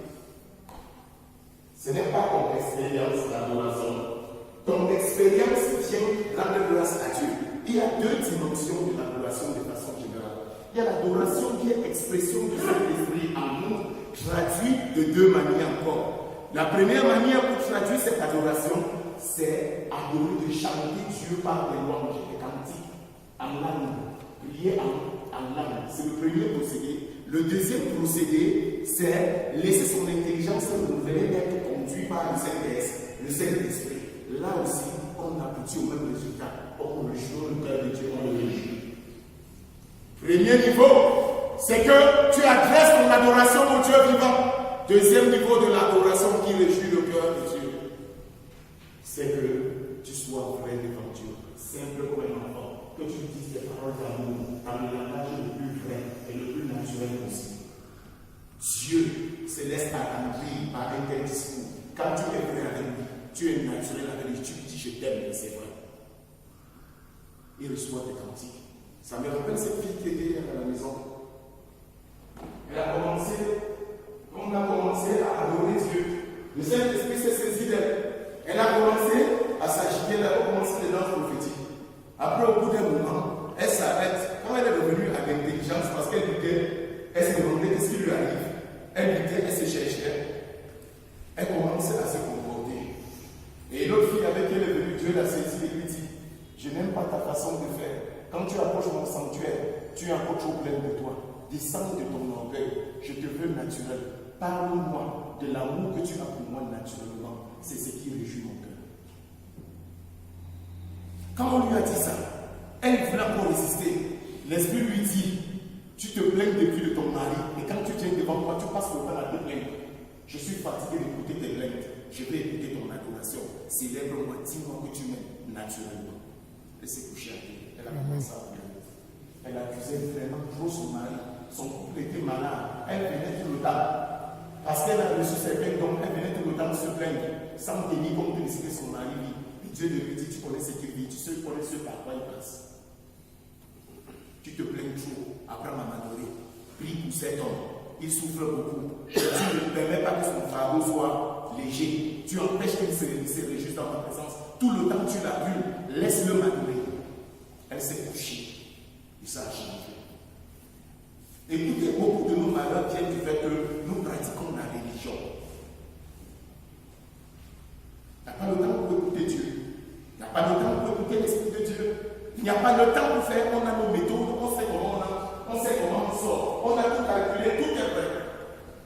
Ce n'est pas ton expérience, l'adoration. Ton expérience vient rendre grâce à Dieu. Il y a deux dimensions de l'adoration de façon générale. Il y a l'adoration qui est expression du Saint-Esprit en nous, traduite de deux manières encore. La première manière pour traduire cette adoration, c'est adorer, de chanter Dieu par des louanges, des cantiques, en langue, prier en langue. C'est le premier procédé. Le deuxième procédé, c'est laisser son intelligence renouvelée être conduit par le Saint-Esprit. Là aussi, on aboutit au même résultat. On réjouit le cœur de Dieu, on le réjouit. Premier niveau, c'est que tu adresses ton adoration au Dieu vivant. Deuxième niveau de l'adoration qui réjouit le cœur de Dieu, c'est que tu sois vrai devant Dieu, simple comme un enfant, que tu dises des paroles d'amour dans le langage le plus vrai et le plus naturel possible. Dieu se laisse attendrir par un tel discours. Quand tu es vrai avec lui, tu es naturel avec lui, tu lui dis je t'aime, et c'est vrai. Il reçoit tes cantiques. Ça me rappelle cette fille qui était à la maison. Elle a commencé. On a commencé à adorer Dieu. Le Saint-Esprit s'est saisi d'elle. Elle a commencé à s'agiter, elle a commencé les danses prophétiques. Après, au bout d'un moment, elle s'arrête. Quand elle est revenue à l'intelligence, parce qu'elle doutait, elle se demandait qu'est-ce qui lui arrive. Elle doutait, elle se cherchait. Elle commençait à se comporter. Et l'autre fille avec qui elle est venue, Dieu l'a saisie et lui dit, je n'aime pas ta façon de faire. Quand tu approches mon sanctuaire, tu approches au plein de toi. Descends de ton orgueil. Je te veux naturel. Parle-moi de l'amour que tu as pour moi naturellement. C'est ce qui réjouit mon cœur. Quand on lui a dit ça, elle voulait encore résister. L'Esprit lui dit, tu te plains depuis de ton mari. Et quand tu viens devant moi, tu passes le temps à te plaindre. Je suis fatigué d'écouter tes plaintes. Je vais écouter ton adoration. Célèbre-moi, dis-moi que tu m'aimes naturellement. Elle s'est couchée à terre. Elle a commencé à pleurer. Elle accusait vraiment trop son mari. Son couple était malade. Elle venait tout le temps. Parce qu'elle a reçu certains dons, elle venait tout le temps se plaindre, sans tenir compte de ce que son mari vit. Et Dieu lui dit, tu connais ce qu'il vit, tu connais ce par quoi il passe. Tu te plains trop, apprends à m'adorer. Prie pour cet homme, il souffre beaucoup. Tu ne permets pas que son fardeau soit léger. Tu empêches qu'il se réjouisse dans ta présence. Tout le temps tu l'as vu, laisse-le m'adorer. Elle s'est couchée. Et ça a changé. Écoutez, beaucoup de nos malheurs viennent du fait que nous pratiquons la religion. Il n'y a pas le temps pour écouter Dieu. Il n'y a pas le temps pour écouter l'Esprit de Dieu. Il n'y a pas le temps pour faire. On a nos méthodes, on sait comment on sort. On a tout calculé, tout est vrai.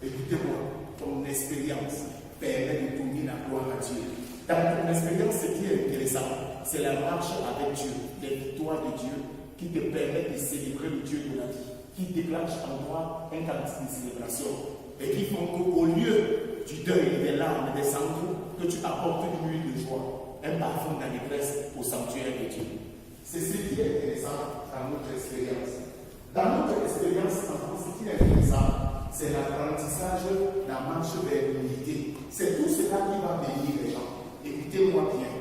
Écoutez-moi, ton expérience permet de tourner la gloire à Dieu. Dans ton expérience, ce qui est intéressant, c'est la marche avec Dieu, les victoires de Dieu qui te permettent de célébrer le Dieu de la vie, qui déclenche en toi un cantique de célébration et qui font qu'au lieu du deuil, des larmes, des sanglots, que tu apportes une huile de joie, un parfum d'allégresse au sanctuaire de Dieu. C'est ce qui est intéressant dans notre expérience. Dans notre expérience, ce qui est intéressant, c'est l'apprentissage de la marche vers l'unité. C'est tout cela qui va bénir les gens. Écoutez-moi bien.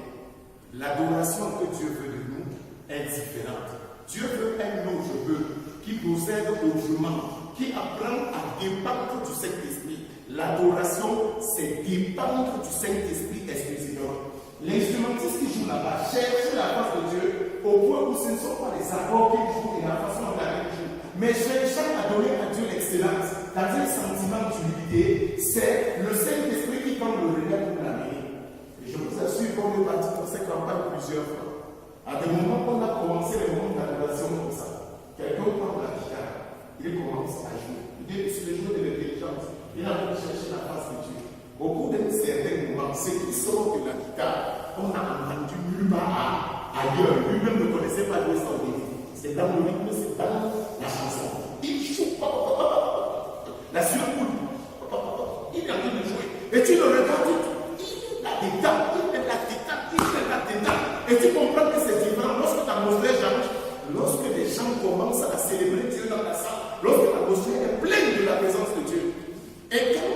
L'adoration que Dieu veut de nous est différente. Dieu veut un autre vœu qui procède autrement, qui apprend à dépendre du Saint-Esprit. L'adoration, c'est dépendre du Saint-Esprit exclusivement. L'instrumentiste qui joue là-bas cherche la face de Dieu au point où ce ne sont pas les accords qu'il joue et la façon dont il joue, mais cherchant à donner à Dieu l'excellence dans un sentiment d'humilité, c'est le Saint-Esprit qui prend le relais pour l'amener. Et je vous assure qu'on est parti pour cette campagne plusieurs fois. À des moments, on a commencé les moments d'adoration comme ça. Quelqu'un prend la guitare, il commence à jouer. Il est sur les jours de l'intelligence. Il a voulu chercher la face de Dieu. Au bout d'un certain moment, ce qui sort de la guitare, on a entendu nulle part ailleurs. Lui-même ne connaissait pas jouer ça au début. C'est dans le rythme, c'est dans la chanson. Il joue. La surcoule. Il est en train de jouer. Et tu le regardes, il la détente, il la détente, il la détente. Et tu comprends que c'est différent lorsque ta atmosphère change. Lorsque les gens commencent à célébrer Dieu dans la salle, lorsque l'atmosphère est pleine de la présence de Dieu. Et quand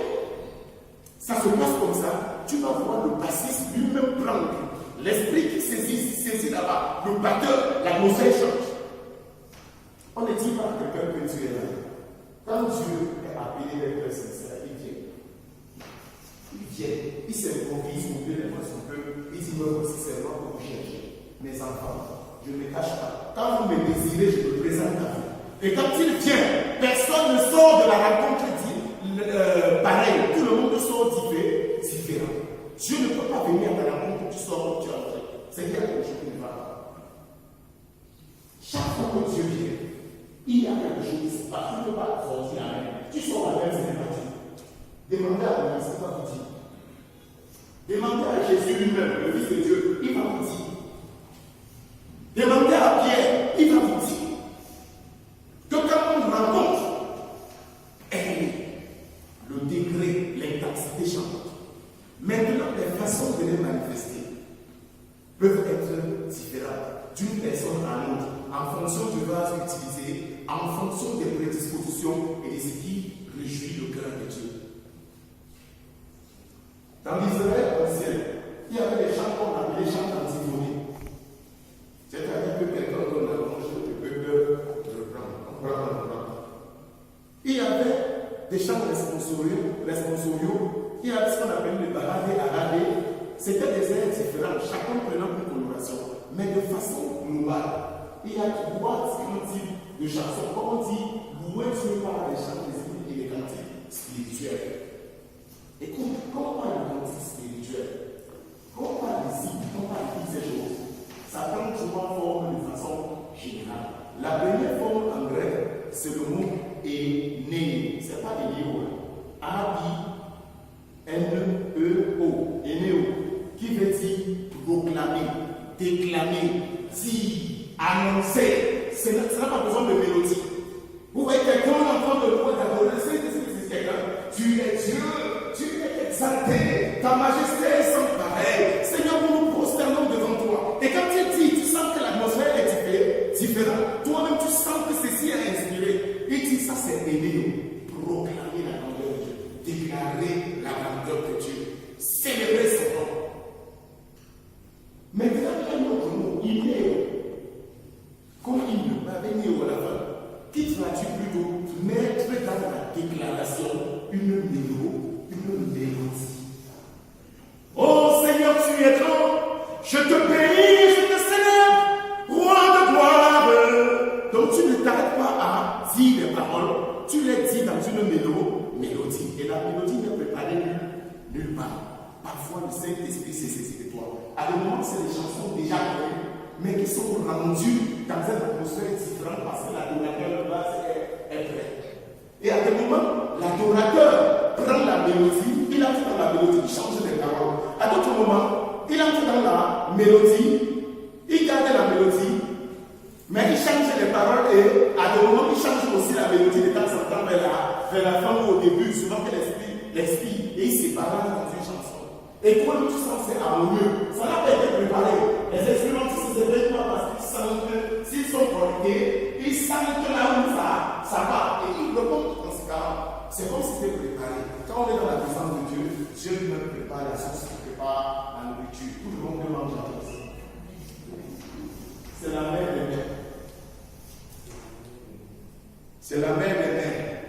ça se passe comme ça, tu vas voir le bassiste lui-même prendre l'esprit qui saisit là-bas, le batteur, l'atmosphère change. On ne dit pas à quelqu'un que tu es là. Quand Dieu est appelé les cœurs sincères, il vient. Il vient, il s'improvise, il ouvre les mains son peu, il dit moi voici seulement pour vous chercher. Mes enfants, je ne me cache pas. Quand vous me désirez, je me présente à vous. Et quand il vient, personne ne sort de la rencontre dit pareil, tout le monde sort différent. Dieu ne peut pas venir à ta rencontre, tu sors comme tu es entré. C'est qu'il y a quelque chose qui ne va pas. Chaque fois que Dieu vient, il y a quelque chose qui se passe. Tu ne peux pas sortir à rien. Tu sors à rien, c'est pas dit. Demandez à Dieu, c'est pas vous dire. Demandez à Jésus lui-même, le Fils de Dieu, il va vous dire. Demandez à Pierre, il va vous dire. Que quand on rencontre, le degré, l'intensité change. Maintenant, les façons de les manifester peuvent être différentes d'une personne à l'autre, en fonction du vase utilisé, en fonction des prédispositions et de ce qui réjouit le cœur de Dieu. Dans l'Israël ancien, il y avait des chants qu'on appelait les chants d'antiphonée. C'est-à-dire que quelqu'un donne la louange, le peuple reprend. Il y avait des chants responsoriaux, il y avait ce qu'on appelle les baradés arabés. C'était des airs différents, chacun prenant une coloration. Mais de façon globale, il y a trois types de chansons. Comme on dit, louer Dieu par les chants et les cantiques spirituels. Écoute, comment on parle de cantique spirituel, comment on parle des signes, comment on parle de toutes ces choses, ça prend trois formes de façon générale. La première forme en grec, c'est le mot énéo. Ce n'est pas énéo. A-I-N-E-O. Énéo. Qui veut dire proclamer, déclamer, dire, annoncer. Ça n'a pas besoin de mélodie. Vous voyez quelqu'un en train de louer, d'adorer, c'est quelqu'un. Tu es Dieu. Tu es exalté, ta majesté est sans pareil. Seigneur, nous nous prosternons devant toi. Et quand tu dis, tu sens que l'atmosphère est différente. Toi-même, tu sens que ceci est inspiré. Et tu dis, ça c'est aimer, proclamer la grandeur de Dieu, déclarer la grandeur de Dieu, célébrer son nom. Mais il y a un autre mot, inéo. Comme il va venir à la fin, qui traduit plutôt mettre dans la déclaration une mélodie. Oh Seigneur, tu es grand, je te bénis, je te célèbre, roi de gloire. Donc tu ne t'arrêtes pas à dire les paroles, tu les dis dans une mélodie. Et la mélodie n'est préparée nulle part. Parfois le Saint-Esprit s'est saisi de toi. À des moments, c'est des chansons déjà connues, mais qui sont rendues dans une atmosphère différente parce que l'adorateur de base est prêt. Et à des moments, l'adorateur prend la mélodie, il entre dans la mélodie, il change les paroles. À d'autres moments, il entre dans la mélodie, il garde la mélodie, mais il change les paroles et à des moments, il change aussi la mélodie de temps en temps vers la fin ou au début, souvent que l'esprit, et il sépare dans une chanson. Et quand tu sens c'est harmonieux, ça n'a pas été préparé. Les instrumentistes ne se réveillent pas parce qu'ils sentent que s'ils sont connectés, ils sentent que là où ça va. Et ils le comptent dans ce cas. C'est comme si c'était préparé. Quand on est dans la présence de Dieu, Dieu lui-même prépare la sauce, il prépare la nourriture. Tout le monde peut manger à la sauce. C'est la mère des mères. C'est la mère des mères.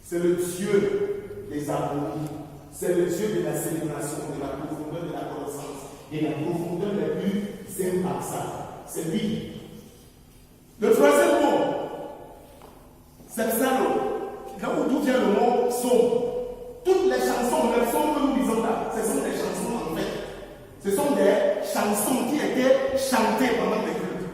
C'est le Dieu des harmonies. C'est le Dieu de la célébration, de la profondeur de la connaissance et la profondeur la plus impactante. C'est lui. Le troisième mot, c'est psalo. Là où d'où vient le mot psaume. Toutes les chansons, les psaumes que nous lisons là, ce sont des chansons en fait. Ce sont des chansons qui étaient chantées pendant les cultes.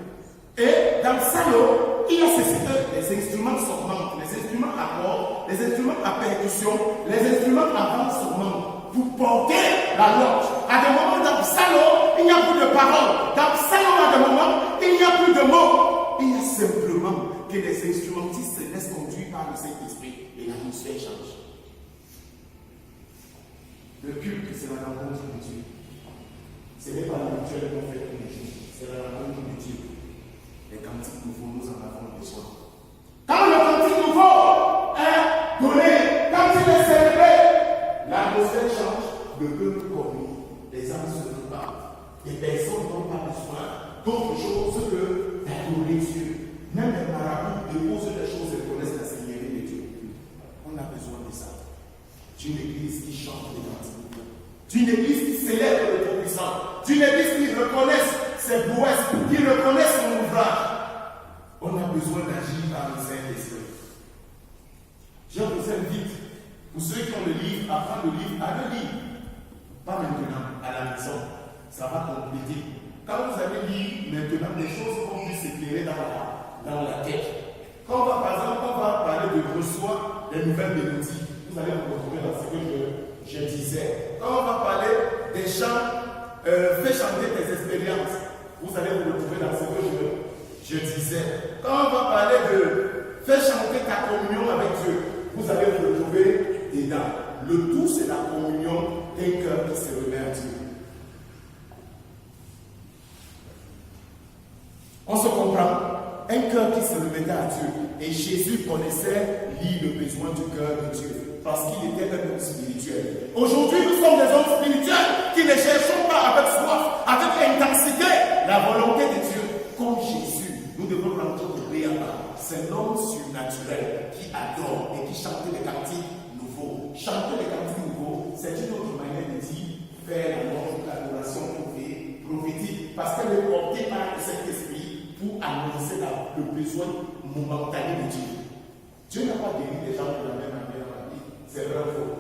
Et dans psalo, il y a les instruments sonnants, les instruments à cordes, les instruments à percussion, les instruments à vent sonnant pour porter la louange. À des moments dans psalo, il n'y a plus de paroles. Dans psalo, à des moments, il n'y a plus de mots. Il y a simplement que les instrumentistes se laissent conduire par le Saint-Esprit et l'atmosphère change. Le culte, c'est la rencontre de Dieu. Ce n'est pas le rituel qu'on fait tous les jours, c'est la rencontre de Dieu. Les cantiques nouveaux, nous en avons besoin. Quand le cantique nouveau est donné, quand il est célébré, l'atmosphère change, le peuple communique, les âmes se préparent. Les personnes n'ont pas besoin d'autre chose que d'adorer Dieu. Même les marabouts déposent des choses et connaissent la Seigneurie de Dieu. On a besoin de ça. D'une église qui chante les cantiques, d'une église qui célèbre le Tout-Puissant, d'une église qui reconnaisse ses prouesses, qui reconnaisse son ouvrage. On a besoin d'agir par le Saint-Esprit. Je vous invite, pour ceux qui ont le livre, à prendre le livre, à le lire. Pas maintenant, à la maison. Ça va compléter. Quand vous allez lire maintenant, les choses vont plus s'éclairer dans la tête. Quand on va, par exemple, on va parler de reçoit les nouvelles mélodies, vous allez vous retrouver dans ce que je disais. Quand on va parler des chants, fais chanter tes expériences, vous allez vous retrouver dans ce que je disais. Quand on va parler de fais chanter ta communion avec Dieu, vous allez vous retrouver dedans. Le tout, c'est la communion d'un cœur qui se remet à Dieu. On se comprend. Un cœur qui se remettait à Dieu. Et Jésus connaissait, lui, le besoin du cœur de Dieu. Parce qu'il était un homme spirituel. Aujourd'hui, nous sommes des hommes spirituels qui ne cherchons pas avec soif, avec intensité, la volonté de Dieu. Comme Jésus, nous devons rentrer au Béaba. C'est l'homme surnaturel qui adore et qui chante les cantiques nouveaux. Chanter les cantiques nouveaux, c'est une autre manière de dire faire l'adoration prophétique. Parce qu'elle est portée par le Saint-Esprit pour annoncer le besoin momentané de Dieu. Dieu n'a pas guéri les gens de la même manière dans la vie. C'est vrai ou faux?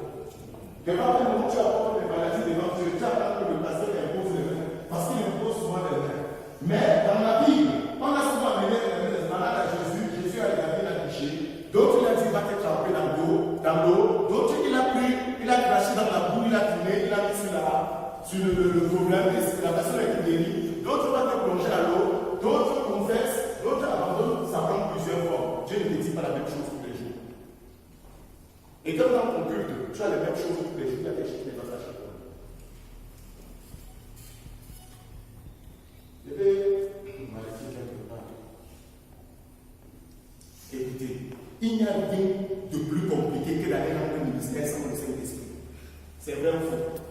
Devant le monde, tu apportes les maladies devant Dieu. Tu attends que le pasteur impose les mains. Parce qu'il impose souvent les mains. Mais dans la Bible, on a souvent amené les malades à Jésus. Jésus a regardé, il a touché. D'autres, il a dit, va te tremper dans l'eau. D'autres, il a pris, il a craché dans la boue, il a tourné, il a mis sur le problème. La personne a été guérie. D'autres, vont te plonger à l'eau. D'autres confessent, d'autres abandonnent, ça prend plusieurs formes. Dieu ne te dit pas la même chose tous les jours. Et comme dans ton culte, tu as les mêmes choses tous les jours, il y a quelque chose qui n'est pas à chaque fois. Je vais m'arrêter quelque part. Écoutez, il n'y a rien de plus compliqué que d'aller dans le ministère sans le Saint-Esprit. C'est vrai ou faux?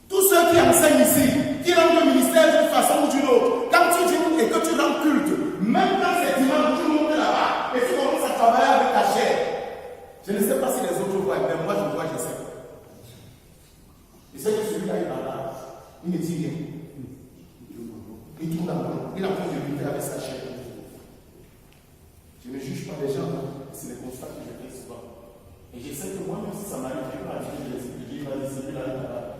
Tous ceux qui enseignent ici, qui rendent le ministère d'une façon ou d'une autre, quand tu dis et que tu rends culte, même quand c'est dimanche, tu montes là-bas et tu commences à travailler avec ta chair. Je ne sais pas si les autres voient, mais moi je vois, je sais. Je sais que celui-là, il va là, il ne dit rien. Il tourne en rond, il a envie de lutter avec sa chair. Je ne juge pas les gens, c'est les constats que je fais souvent. Et je sais que moi, même si ça m'arrive, je ne vais pas dire que je vais celui-là, là-bas.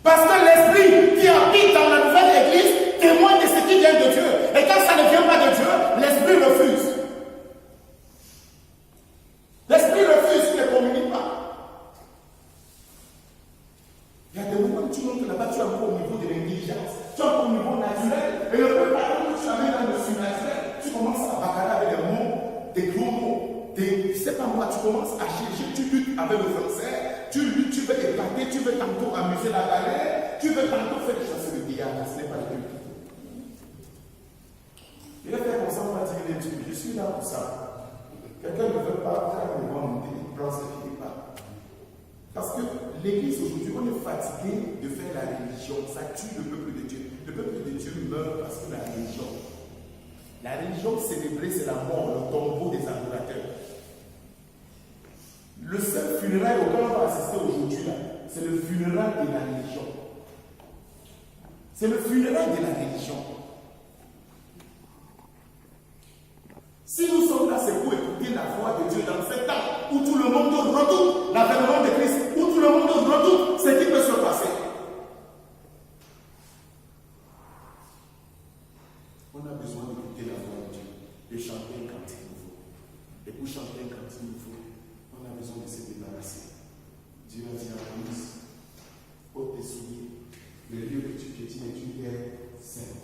Parce que l'esprit qui habite dans la nouvelle église témoigne de ce qui vient de Dieu. Et quand ça ne vient pas de Dieu, l'esprit refuse. L'esprit refuse, il ne communique pas. Il y a des moments où tu montres là-bas, tu es encore au niveau de l'intelligence. Tu es encore au niveau naturel. Et le peu par que tu amènes dans le surnaturel, tu commences à bagarrer avec des mots, des gros mots. Je ne sais pas moi, tu commences à chercher, tu luttes avec le français. Tu luttes, tu veux épater, tu veux tantôt amuser la galère, tu veux tantôt faire chasser le diable. Ce n'est pas Dieu. Il a fait comme ça, on va dire les Dieu. Je suis là pour ça. Quelqu'un ne veut pas faire le monde, il prend ce qu'il n'est pas. Parce que l'église aujourd'hui, on est fatigué de faire la religion. Ça tue le peuple de Dieu. Le peuple de Dieu meurt parce que la religion. La religion célébrée, c'est la mort, le tombeau des adorateurs. Le seul funérail auquel on va assister aujourd'hui, c'est le funérail de la religion. C'est le funérail de la religion. Si nous sommes là, c'est pour écouter la voix de Dieu dans ce temps où tout le monde redoute l'avènement de Christ, où tout le monde redoute ce qui peut se passer. On a besoin d'écouter la voix de Dieu, de chanter un cantique nouveau. Et pour chanter un cantique nouveau, on a besoin de se débarrasser. Dieu a dit à Moïse, ôte tes souliers, le lieu que tu piétines est une terre sainte.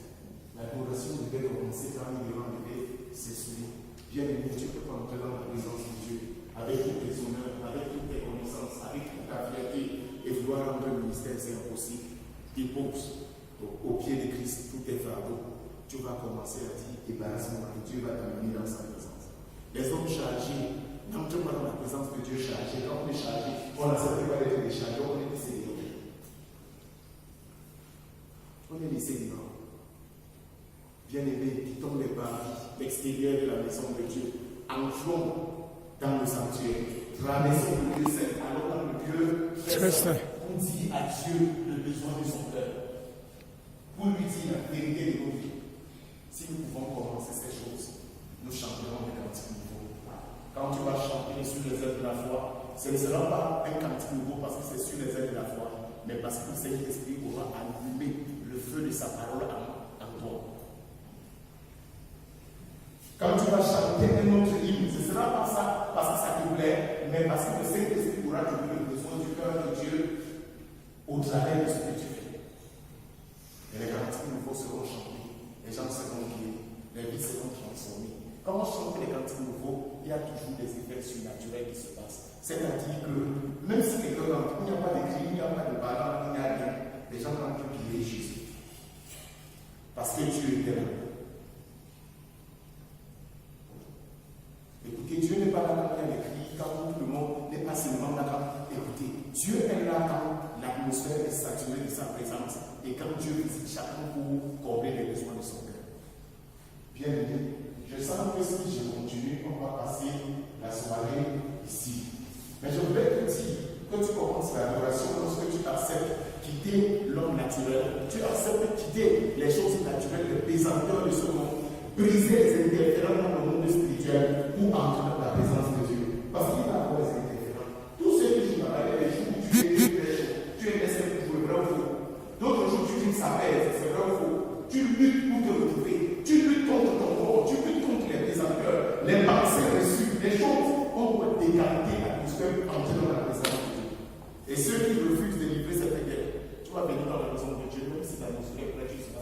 L'adoration devait commencer par il devait enlever ses souliers. Bien aimé, tu peux pas entrer dans la présence de Dieu avec tous tes honneurs, avec toutes tes connaissances, avec toute ta fierté et vouloir rendre le ministère, c'est impossible. Dépose au pied de Christ tous tes fardeaux. Tu vas commencer à dire, débarrasse-moi, et Dieu va t'amener dans sa présence. Les hommes chargés, n'entrons pas dans la présence de Dieu chargé. Quand on est chargé, on n'accepte pas d'être déchargé, on est laissé libre. On est laissé libre. Bien-aimés, quittons les paris, l'extérieur de la maison de Dieu. Entrons dans le sanctuaire. Traversons le lieu saint. Allons dans le lieu très saint. On dit à Dieu le besoin de son cœur. Pour lui dire la vérité de nos vies. Si nous pouvons commencer ces choses, nous chanterons des cantiques nouveaux. Quand tu vas chanter sur les ailes de la foi, ce ne sera pas un cantique nouveau parce que c'est sur les ailes de la foi, mais parce que le Saint-Esprit aura allumé le feu de sa parole en toi. Quand tu vas chanter un autre hymne, ce ne sera pas ça parce que ça te plaît, mais parce que le Saint-Esprit aura donné le besoin du cœur de Dieu au travers de ce que tu fais. Et les cantiques nouveaux seront chantés, les gens seront guéris, les vies seront transformées. Quand on chante les cantiques nouveaux, il y a toujours des effets surnaturels qui se passent. C'est-à-dire que même si quelqu'un chante, il n'y a pas de cris, il n'y a pas de bagarre, il n'y a rien, les gens vont prier Jésus. Parce que Dieu est là. Écoutez, Dieu n'est pas là quand il y a des cris, quand tout le monde n'est pas seulement là quand. Écoutez, Dieu est là quand l'atmosphère est saturée de sa présence et quand Dieu visite chacun pour combler les besoins de son cœur. Bien aimé, je sens que si je continue, on va passer la soirée ici. Mais je voulais te dire que tu commences l'adoration lorsque tu acceptes quitter l'homme naturel, tu acceptes quitter les choses naturelles, les pesanteurs de ce monde, briser les interférences dans le monde spirituel pour entrer dans la présence de Dieu. Parce qu'il y a encore les interférences. Tous ceux qui jouent dans les jours où tu es laissé pour jouer, vrai ou faux. D'autres jours, tu dis que ça pèse, c'est vrai ou faux. Tu luttes pour te retrouver, tu luttes contre ton corps, tu luttes contre les pesanteurs, les pensées reçues, les choses qu'on doit décanter à Dieu, entrer dans la présence de Dieu. Et ceux qui refusent de livrer cette guerre, tu vas venir dans la maison de Dieu, même si ta maison est près de Jésus.